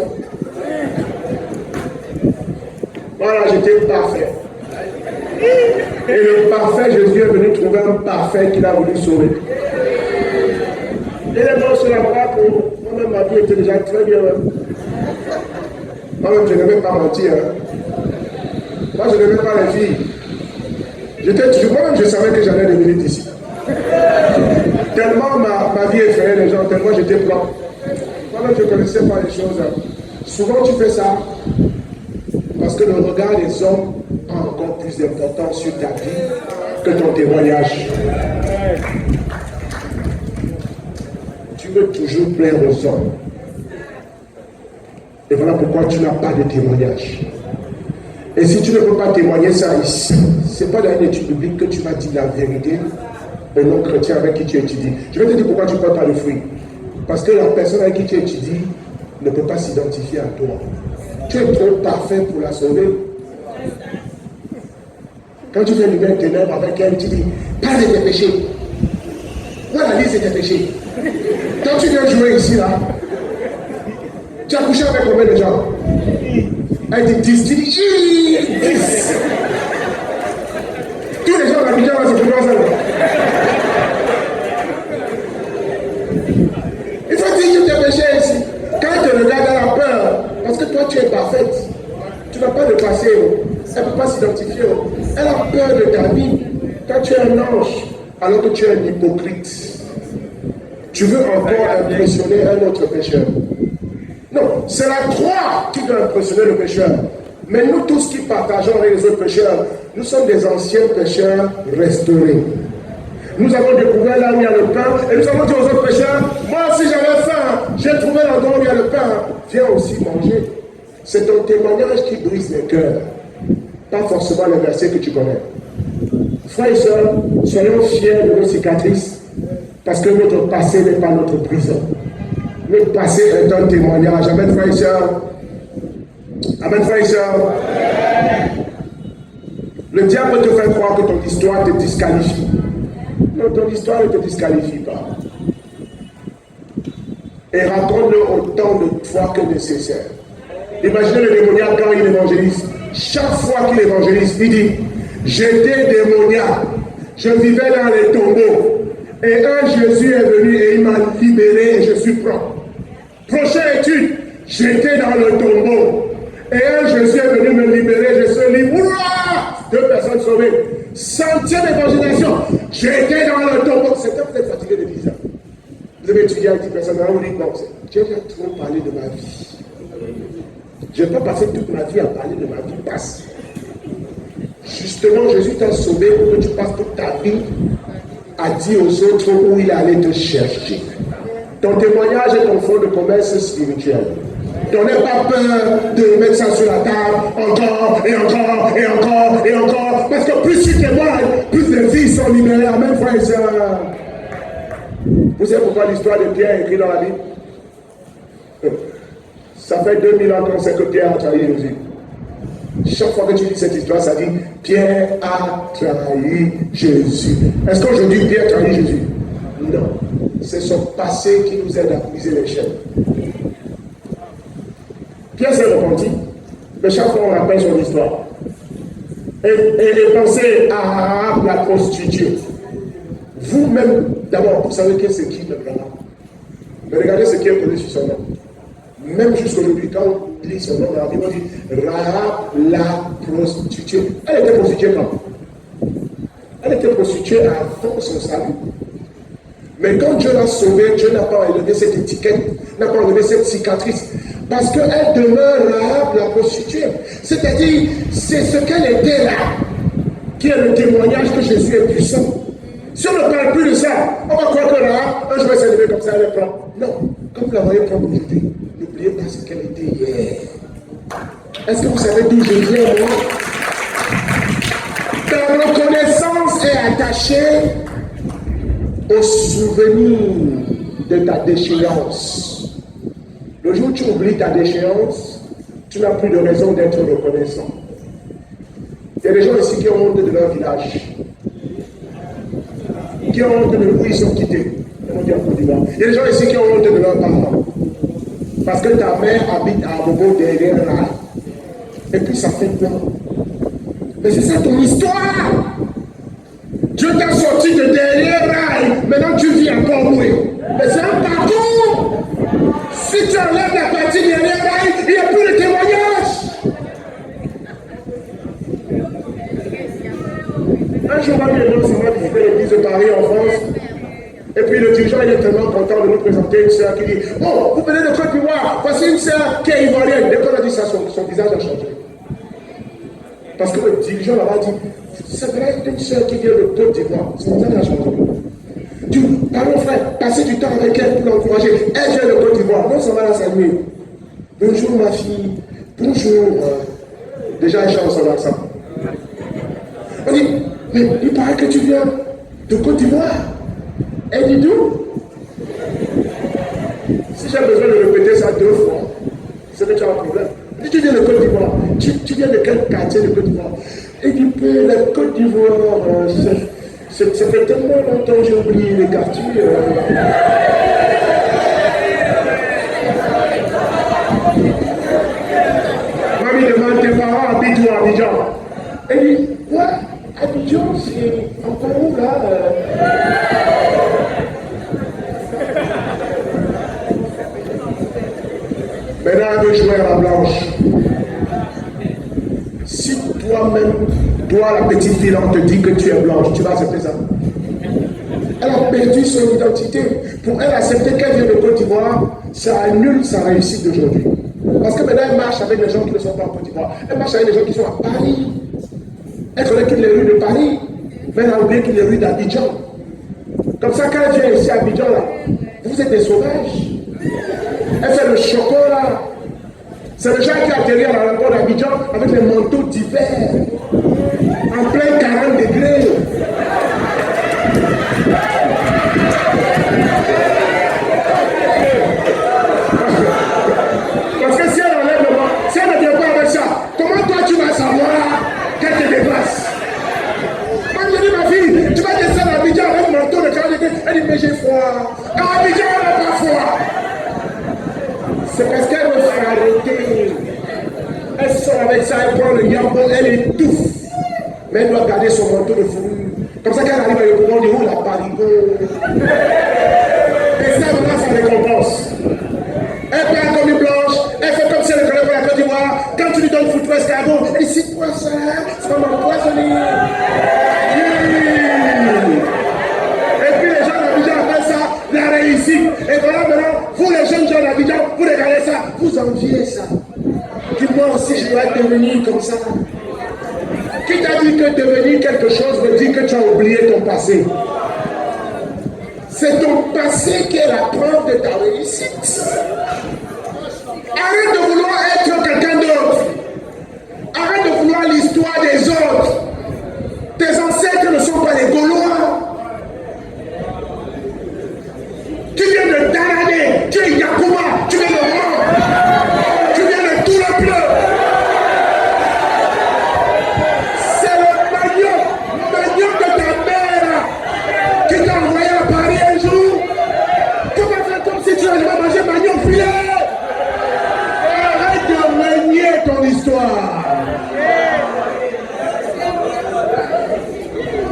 Voilà, j'étais parfait. Et le parfait, Jésus est venu trouver un parfait qu'il a voulu sauver. Il est mort sur la croix pour moi-même, ma vie était déjà très bien. Moi-même, je n'aimais pas mentir. Moi, je n'aimais pas les filles. J'étais toujours, moi-même, je savais que j'allais devenir ici. Tellement ma vie effrayait les gens, tellement j'étais propre. Moi-même, je ne connaissais pas les choses. Souvent, tu fais ça parce que le regard des hommes a encore plus d'importance sur ta vie que ton témoignage. Tu veux toujours plaire aux hommes. Et voilà pourquoi tu n'as pas de témoignage. Et si tu ne peux pas témoigner ça ici, ce n'est pas dans une étude biblique que tu vas dire la vérité au non-chrétien avec qui tu étudies. Je vais te dire pourquoi tu ne portes pas le fruit. Parce que la personne avec qui tu étudies ne peut pas s'identifier à toi. Tu es trop parfait pour la sauver. Quand tu fais lumière ténèbres avec elle, tu dis, parle de tes péchés. Voilà la liste de tes péchés. Quand tu viens jouer ici, là, tu as couché avec combien de gens? Elle dit 10, tu dis 10. Tous les gens de la Bible, c'est pour ça. Il faut dire que tu as péché ici. Quand elle te regarde, elle a peur. Parce que toi, tu es parfaite. Tu n'as pas de passé. Elle ne peut pas s'identifier. Elle a peur de ta vie. Quand tu es un ange, alors que tu es un hypocrite. Tu veux encore impressionner un autre pécheur. Non, c'est la croix qui doit impressionner le pécheur. Mais nous tous qui partageons avec les autres pécheurs, nous sommes des anciens pécheurs restaurés. Nous avons découvert là où il y a le pain et nous avons dit aux autres pécheurs, moi aussi j'avais faim, j'ai trouvé l'endroit où il y a le pain, viens aussi manger. C'est ton témoignage qui brise les cœurs, pas forcément les versets que tu connais. Frères et sœurs, soyons fiers de nos cicatrices parce que notre passé n'est pas notre prison. Notre passé est un témoignage. Amen, frères et sœurs. Amen, frères et sœurs. Le diable te fait croire que ton histoire te disqualifie. Non, ton histoire ne te disqualifie pas. Et raconte-le autant de fois que nécessaire. Imaginez le démoniaque quand il évangélise. Chaque fois qu'il évangélise, il dit, j'étais démoniaque, je vivais dans les tombeaux. Et un Jésus est venu et il m'a libéré et je suis propre. Prochaine étude, j'étais dans le tombeau. Et un Jésus est venu me libérer, je suis libre. Oula! 2 personnes sauvées. 100e évangélisation, j'étais dans le tombeau. C'est quand vous êtes fatigué de dire ça. Vous avez étudié avec 10 personnes, vous dites non, j'ai trop parlé de ma vie. Je n'ai pas passé toute ma vie à parler de ma vie passée. Justement, Jésus t'a sauvé pour que tu passes toute ta vie à dire aux autres où il allait te chercher. Ton témoignage est ton fonds de commerce spirituel. Tu n'as pas peur de mettre ça sur la table encore et encore et encore et encore. Parce que plus tu témoignes, plus de vies sont libérées. Amen, frères et sœurs. Vous savez pourquoi l'histoire de Pierre est écrite dans la Bible? Ça fait 2000 ans qu'on sait que Pierre a trahi Jésus. Chaque fois que tu lis cette histoire, ça dit Pierre a trahi Jésus. Est-ce qu'aujourd'hui Pierre trahit Jésus? Non. C'est son passé qui nous aide à briser les chaînes. Pierre s'est repenti, mais chaque fois on rappelle son histoire. Et pensez à Rahab la prostituée. Vous-même, d'abord, vous savez qui c'est qui le Rahab. Mais regardez ce qui est connu sur son nom. Même jusqu'aujourd'hui, quand on lit son nom dans la Bible, on dit Rahab la prostituée. Elle était prostituée quand? Elle était prostituée avant son salut. Mais quand Dieu l'a sauvée, Dieu n'a pas enlevé cette étiquette, n'a pas enlevé cette cicatrice. Parce qu'elle demeure Rahab la prostituée. C'est-à-dire, c'est ce qu'elle était là, qui est le témoignage que Jésus est puissant. Si on ne parle plus de ça, on va croire que Rahab, un jour elle s'est levée comme ça, elle est propre. Non, comme vous la voyez propre aujourd'hui, n'oubliez pas ce qu'elle était hier. Est-ce que vous savez d'où je viens, moi? Ta reconnaissance est attachée au souvenir de ta déchéance. Le jour où tu oublies ta déchéance, tu n'as plus de raison d'être reconnaissant. Il y a des gens ici qui ont honte de leur village, qui ont honte de où ils sont quittés. Il y a des gens ici qui ont honte de leurs parents. Parce que ta mère habite à Bobo derrière là. Et puis ça fait peur. Mais c'est ça ton histoire. Dieu t'a sorti de derrière rail. Maintenant tu vis encore où? Mais c'est un parcours. Si tu enlèves la partie derrière rail, il n'y a plus de témoignage. Un jour, ma vie s'en va visiter l'église de Paris en France. Et puis le dirigeant il est tellement content de nous présenter une sœur qui dit « Oh, vous venez de Côte d'Ivoire, voici une sœur qui est ivoirienne. » Dès qu'on a dit ça, son visage a changé. Parce que le dirigeant là-bas dit « C'est vrai, une sœur qui vient de Côte d'Ivoire. » Son visage a changé. Tu dis « Pardon frère, passez du temps avec elle pour l'encourager. Elle vient de Côte d'Ivoire. » Non, ça va la saluer. « Bonjour ma fille. Bonjour. » Déjà, elle change son accent. On dit « Mais il paraît que tu viens de Côte d'Ivoire. » Elle dit d'où? Si j'ai besoin de répéter ça 2 fois, c'est que tu as un problème. Si tu viens de Côte d'Ivoire, tu viens de quel quartier de Côte d'Ivoire? Elle dit que la Côte d'Ivoire, ça fait tellement longtemps que j'ai oublié les quartiers. Mamie demande tes parents habitent où à Abidjan? Elle dit, ouais, Abidjan, c'est encore où là? Maintenant, elle veut jouer à la blanche. Si toi-même, toi, la petite fille, on te dit que tu es blanche, tu vas accepter ça. Elle a perdu son identité. Pour elle, accepter qu'elle vient de Côte d'Ivoire, ça annule sa réussite d'aujourd'hui. Parce que maintenant, elle marche avec les gens qui ne sont pas en Côte d'Ivoire. Elle marche avec les gens qui sont à Paris. Elle connaît toutes les rues de Paris. Mais elle a oublié toutes les rues d'Abidjan. Comme ça, quand elle vient ici à Abidjan, là, vous êtes des sauvages. Elle fait le chocolat. C'est le gens qui atterrit à l'aéroport d'Abidjan avec les manteaux d'hiver. En plein 40 degrés. Parce que si elle enlève le bas, si elle ne vient pas avec ça, comment toi tu vas savoir qu'elle te dépasse? Moi je dis ma fille, tu vas descendre à Abidjan avec un manteau de 40 degrés. Elle dit mais j'ai froid. À Abidjan on n'a pas froid. C'est parce qu'elle veut faire arrêter. Elle sort avec ça, elle prend le yambo, elle étouffe. Mais elle doit garder son manteau de fourrure. Comme ça, quand elle arrive à Yopougon, on dit, oh la parigo. Et ça, maintenant, ça récompense. Elle parle comme une blanche, elle fait comme si elle connaît pas la Côte d'Ivoire. Quand tu lui donnes foutu escargot, elle dit, c'est quoi ça? Ça va m'empoisonner. Et puis les gens d'Abidjan appellent ça la réussite. Et voilà maintenant, vous les jeunes gens d'Abidjan, vous regardez ça, vous enviez ça. Dis-moi aussi, je dois devenir comme ça. Qui t'a dit que devenir quelque chose veut dire que tu as oublié ton passé? C'est ton passé qui est la preuve de ta réussite. Arrête de vouloir être quelqu'un d'autre. Arrête de vouloir l'histoire des autres. Tes ancêtres ne sont pas des Gaulois. Tu viens de Darané, tu es Yakouma, tu viens de Rome, tu viens de tout le peuple. C'est le manioc de ta mère qui t'a envoyé à Paris un jour. Tu vas faire comme si tu n'avais pas mangé manioc filet. Arrête de renier ton histoire.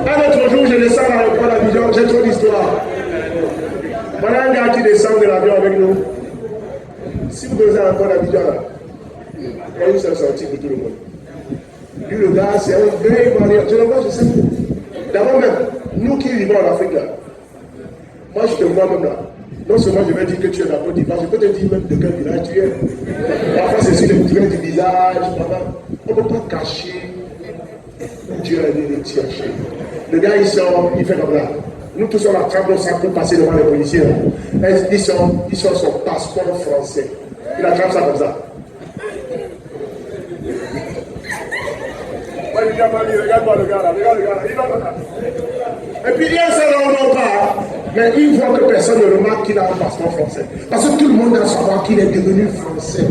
Un autre jour, je descends à l'aéroport d'Abidjan, j'ai trop d'histoire. Voilà un gars qui descend de l'avion avec nous. Si vous devez à l'aéroport d'Abidjan, il y a une seule sortie pour tout le monde. Lui, le gars, c'est un vrai Ivoirien. Je le vois, je sais. D'abord même, nous qui vivons en Afrique là, moi je te vois même là. Non seulement je vais dire que tu es de la Côte d'Ivoire, je peux te dire même de quel village tu es. Parfois c'est sur le tirage du visage. On ne peut pas cacher où Dieu a allé les chercher. Le gars il sort, il fait comme là. Nous tous on attrape nos sacs pour passer devant les policiers. Il sort son passeport français. Il attrape ça comme ça. Regarde-moi le gars là, regarde le gars là. Et puis il y a ça là, on n'en pas. Mais il voit que personne ne remarque qu'il a un passeport français. Parce que tout le monde doit savoir qu'il est devenu français.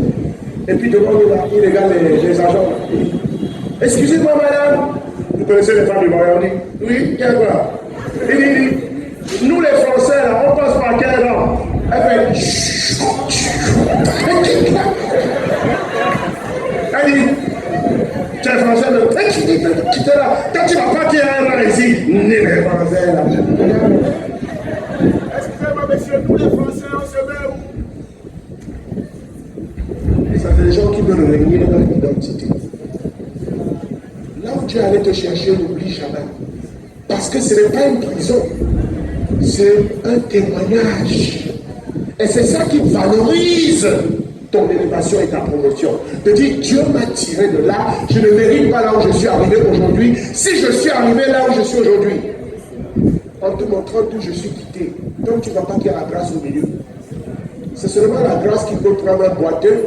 Et puis devant lui là, il regarde les agents. Excusez-moi madame. Vous connaissez les femmes du Moyen? On dit, oui, il y a quoi? Il dit, nous les Français là, on passe par quel rang? Elle fait, elle dit, tu es français, mais tu es là. Quand tu vas pas qu'il y a un rang ici, ni les Français là. Excusez-moi monsieur, nous les Français, on se met où? Ça, c'est des gens qui veulent régner dans l'identité. Là où tu es allé te chercher, n'oublie jamais. Parce que ce n'est pas une prison, c'est un témoignage. Et c'est ça qui valorise ton élévation et ta promotion. De dire, Dieu m'a tiré de là, je ne mérite pas là où je suis arrivé aujourd'hui. Si je suis arrivé là où je suis aujourd'hui, en te montrant d'où je suis quitté, donc tu ne vois pas qu'il y a la grâce au milieu. C'est seulement la grâce qui peut prendre un boiteux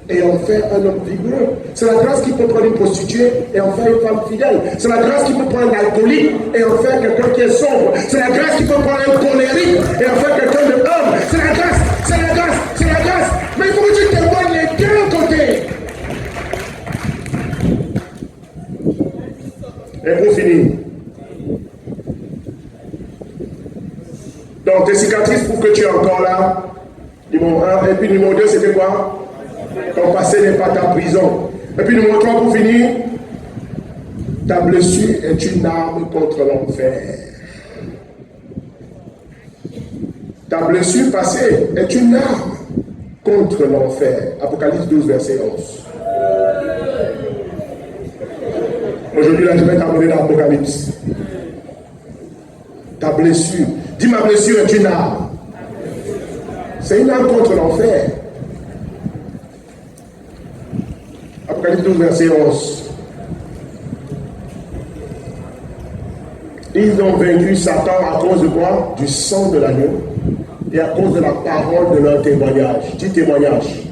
et en faire un homme vigoureux. C'est la grâce qui peut prendre une prostituée et en faire une femme fidèle. C'est la grâce qui peut prendre un alcoolique et en faire quelqu'un qui est sombre. C'est la grâce qui peut prendre un colérique et en faire quelqu'un de humble. C'est la grâce, c'est la grâce, c'est la grâce. Mais il faut que tu témoignes les deux côtés. Et pour finir, donc tes cicatrices prouvent que tu es encore là. Numéro 1. Et puis numéro 2, c'était quoi? Ton passé n'est pas ta prison. Et puis numéro 3, pour finir, ta blessure est une arme contre l'enfer. Ta blessure passée est une arme contre l'enfer. Apocalypse 12, verset 11. Aujourd'hui, là, je vais t'amener dans l'Apocalypse. Ta blessure. Dis, ma blessure est une arme. C'est une arme contre l'enfer. Apocalypse 12, verset 11. Ils ont vaincu Satan à cause de quoi? Du sang de l'agneau et à cause de la parole de leur témoignage. Dis témoignage.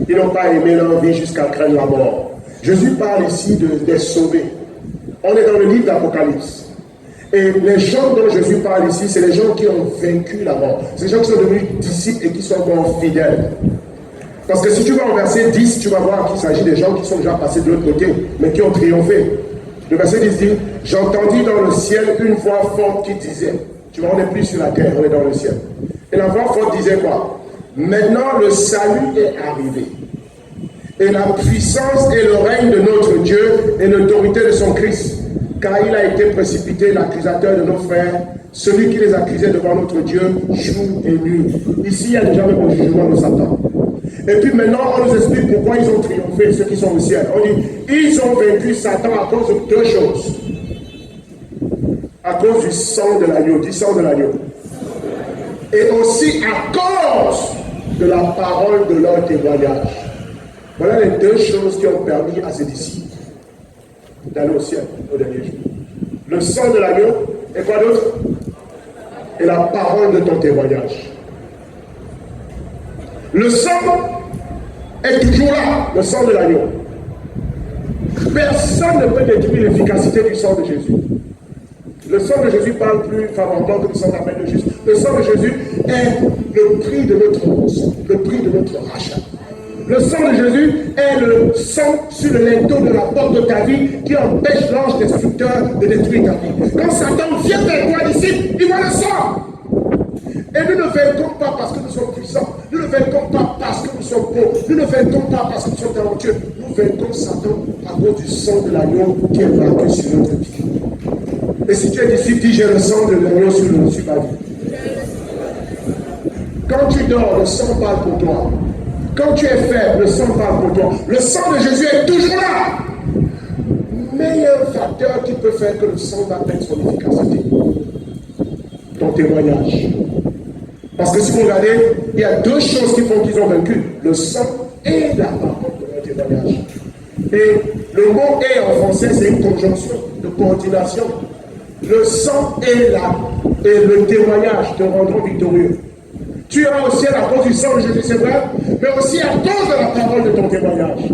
Ils n'ont pas aimé leur vie jusqu'à craindre la mort. Jésus parle ici des sauvés. On est dans le livre d'Apocalypse. Et les gens dont Jésus parle ici, c'est les gens qui ont vaincu la mort. C'est les gens qui sont devenus disciples et qui sont encore fidèles. Parce que si tu vas au verset 10, tu vas voir qu'il s'agit des gens qui sont déjà passés de l'autre côté, mais qui ont triomphé. Le verset 10 dit, j'entendis dans le ciel une voix forte qui disait, tu vois, on n'est plus sur la terre, on est dans le ciel. Et la voix forte disait quoi? Maintenant le salut est arrivé. Et la puissance et le règne de notre Dieu et l'autorité de son Christ. Car il a été précipité l'accusateur de nos frères, celui qui les accusait devant notre Dieu, jour et nuit. Ici, il y a déjà le bon jugement de Satan. Et puis maintenant, on nous explique pourquoi ils ont triomphé, ceux qui sont au ciel. On dit, ils ont vaincu Satan à cause de deux choses. À cause du sang de l'agneau, du sang de l'agneau. Et aussi à cause de la parole de leur témoignage. Voilà les deux choses qui ont permis à ces disciples d'aller au ciel au dernier jour. Le sang de l'agneau et quoi d'autre? Et la parole de ton témoignage. Le sang est toujours là, le sang de l'agneau. Personne ne peut détruire l'efficacité du sang de Jésus. Le sang de Jésus parle plus favorablement que le sang d'appel de Jésus. Le sang de Jésus est le prix de notre rançon, le prix de notre rachat. Le sang de Jésus est le sang sur le linteau de la porte de ta vie qui empêche l'ange destructeur de détruire ta vie. Quand Satan vient vers toi ici, il voit le sang. Et nous ne vainquons pas parce que nous sommes puissants. Nous ne vainquons pas parce que nous sommes beaux. Nous ne vainquons pas parce que nous sommes talentueux. Nous vainquons Satan à cause du sang de l'agneau qui est marqué sur notre vie. Et si tu es disciple, dis, j'ai le sang de l'agneau sur ma vie. Quand tu dors, le sang parle pour toi. Quand tu es faible, le sang parle pour toi. Le sang de Jésus est toujours là. Mais il y a un facteur qui peut faire que le sang va perdre son efficacité. Ton témoignage. Parce que si vous regardez, il y a deux choses qui font qu'ils ont vaincu. Le sang et la parole de leur témoignage. Et le mot « et » en français, c'est une conjonction de coordination. Le sang et le témoignage te rendront victorieux. Tu iras au ciel à cause du sang de Jésus, c'est vrai, mais aussi à cause de la parole de ton témoignage.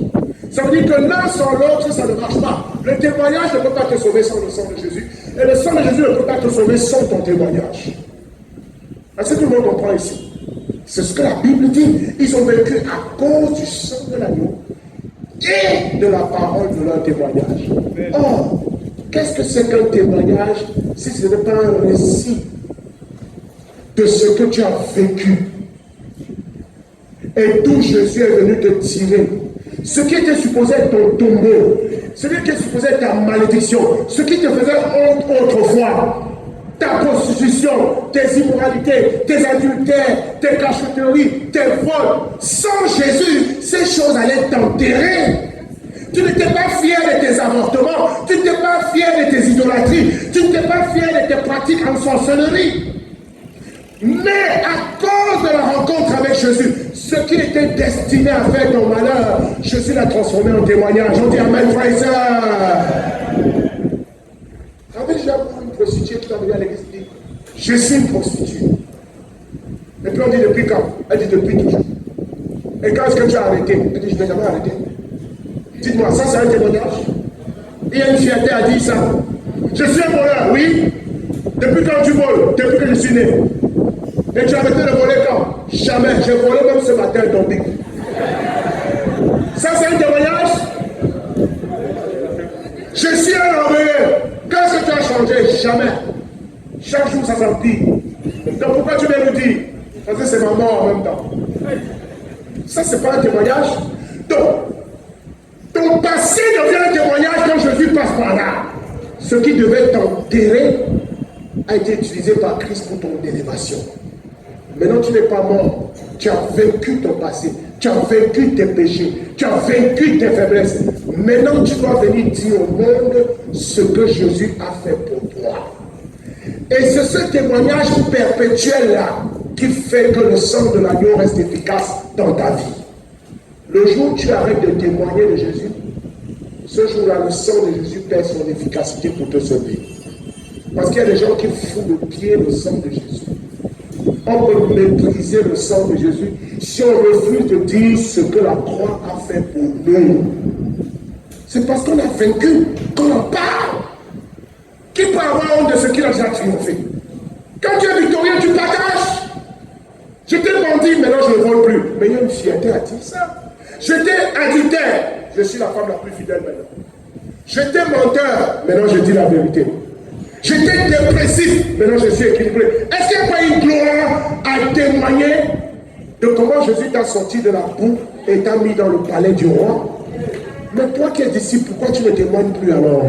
Ça veut dire que l'un sans l'autre, ça ne marche pas. Le témoignage ne peut pas te sauver sans le sang de Jésus. Et le sang de Jésus ne peut pas te sauver sans ton témoignage. Est-ce que tout le monde comprend ici? C'est ce que la Bible dit. Ils ont vécu à cause du sang de l'agneau et de la parole de leur témoignage. Or, qu'est-ce que c'est qu'un témoignage si ce n'est pas un récit de ce que tu as vécu et d'où Jésus est venu te tirer? Ce qui était supposé être ton tombeau, ce qui était supposé être ta malédiction, ce qui te faisait honte autrefois, ta prostitution, tes immoralités, tes adultères, tes cachotteries, tes vols. Sans Jésus, ces choses allaient t'enterrer. Tu n'étais pas fier de tes avortements, tu n'étais pas fier de tes idolâtries, tu n'étais pas fier de tes pratiques en sorcellerie. Mais à cause de la rencontre avec Jésus, ce qui était destiné à faire ton malheur, Jésus l'a transformé en témoignage. On dit Amen, frères et sœurs. Avez déjà vu une prostituée qui va venir à l'église et dit je suis une prostituée. Et puis on dit depuis quand? Elle dit depuis toujours. Et quand est-ce que tu as arrêté? Elle dit je n'ai jamais arrêté. Dites-moi, ça c'est un témoignage? Il y a une fierté à dire ça. Je suis un voleur, oui. Depuis quand tu voles? Depuis que je suis né. Et tu as arrêté de voler quand? Jamais. J'ai volé même ce matin ton bic. Ça c'est un témoignage? Je suis un envoyeur. Qu'est-ce que tu as changé? Jamais. Chaque jour ça s'empire. Donc pourquoi tu viens me dire? Parce que c'est ma mort en même temps. Ça c'est pas un témoignage. Donc, ton passé devient un témoignage quand Jésus passe par là. Ce qui devait t'enterrer a été utilisé par Christ pour ton élévation. Maintenant, tu n'es pas mort. Tu as vaincu ton passé. Tu as vaincu tes péchés. Tu as vaincu tes faiblesses. Maintenant, tu dois venir dire au monde ce que Jésus a fait pour toi. Et c'est ce témoignage perpétuel-là qui fait que le sang de l'agneau reste efficace dans ta vie. Le jour où tu arrêtes de témoigner de Jésus, ce jour-là, le sang de Jésus perd son efficacité pour te sauver. Parce qu'il y a des gens qui foutent de pied le sang de Jésus. On peut mépriser le sang de Jésus si on refuse de dire ce que la croix a fait pour nous. C'est parce qu'on a vaincu qu'on en parle. Qui peut avoir honte de ce qu'il a déjà triomphé? Quand tu es victorieux, tu partages. J'étais bandit, maintenant je ne vole plus. Mais il y a une fierté à dire ça. J'étais adultère, je suis la femme la plus fidèle maintenant. J'étais menteur, maintenant je dis la vérité. J'étais dépressif, maintenant je suis équilibré. Est-ce qu'il n'y a pas une gloire à témoigner de comment Jésus t'a sorti de la boue et t'a mis dans le palais du roi? Mais toi qui es disciple, pourquoi tu ne témoignes plus alors?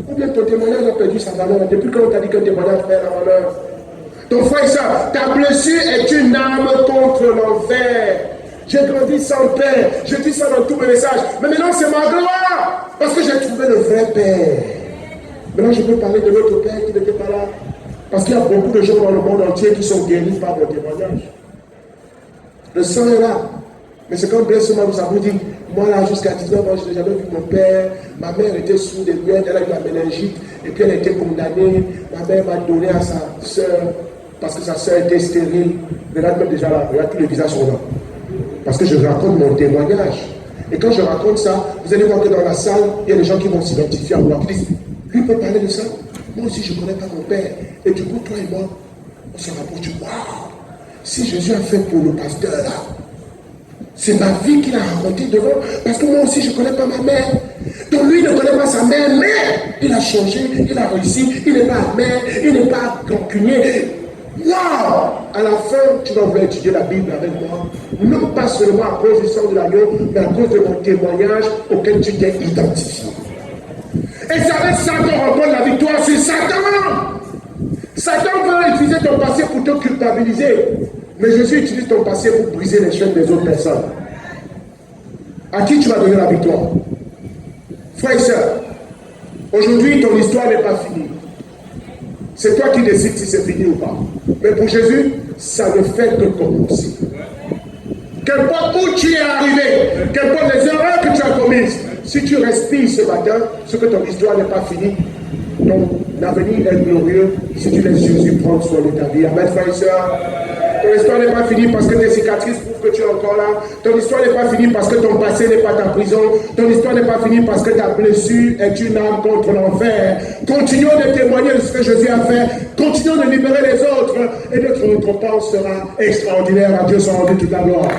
Ou bien ton témoignage a perdu sa valeur. Depuis quand on t'a dit qu'un témoignage perd la valeur? Ton frère et soeur, ta blessure est une arme contre l'enfer. J'ai grandi sans père. Je dis ça dans tous mes messages. Mais maintenant, c'est ma gloire. Parce que j'ai trouvé le vrai père. Maintenant, je peux parler de l'autre père qui n'était pas là. Parce qu'il y a beaucoup de gens dans le monde entier qui sont guéris par mon témoignage. Le sang est là. Mais c'est comme blessement, nous avons dit, moi là, jusqu'à 19 ans, je n'ai jamais vu mon père. Ma mère était sourde et muette, elle a eu la méningite. Et puis elle a été condamnée. Ma mère m'a donné à sa soeur. Parce que sa soeur était stérile. Regarde même déjà là, regarde tous les visages sont là. Parce que je raconte mon témoignage. Et quand je raconte ça, vous allez voir que dans la salle, il y a des gens qui vont s'identifier à moi, qui disent, lui peut parler de ça. Moi aussi, je ne connais pas mon père. Et du coup, toi et moi, on se rapproche. Waouh! Si Jésus a fait pour le pasteur là, c'est ma vie qu'il a racontée devant. Parce que moi aussi, je ne connais pas ma mère. Donc lui ne connaît pas sa mère, mais il a changé, il a réussi, il n'est pas amer, il n'est pas rancunier. Waouh! À la fin, tu vas vouloir étudier la Bible avec moi. Non pas seulement à cause du sang de l'agneau, mais à cause de mon témoignage auquel tu t'es identifié. Et c'est avec ça qu'on remporte la victoire sur Satan. Satan veut utiliser ton passé pour te culpabiliser. Mais Jésus utilise ton passé pour briser les chaînes des autres personnes. À qui tu vas donner la victoire? Frères et sœurs, aujourd'hui ton histoire n'est pas finie. C'est toi qui décides si c'est fini ou pas. Mais pour Jésus, ça ne fait que commencer. Qu'importe où tu es arrivé, qu'importe les erreurs que tu as commises, si tu respires ce matin, ce que ton histoire n'est pas finie, ton avenir est glorieux si tu laisses Jésus prendre soin de ta vie. Amen, frères et sœurs. Ton histoire n'est pas finie parce que tes cicatrices prouvent que tu es encore là. Ton histoire n'est pas finie parce que ton passé n'est pas ta prison. Ton histoire n'est pas finie parce que ta blessure est une arme contre l'enfer. Continuons de témoigner de ce que Jésus a fait. Continuons de libérer les autres. Et notre récompense sera extraordinaire. À Dieu soit rendu toute la gloire.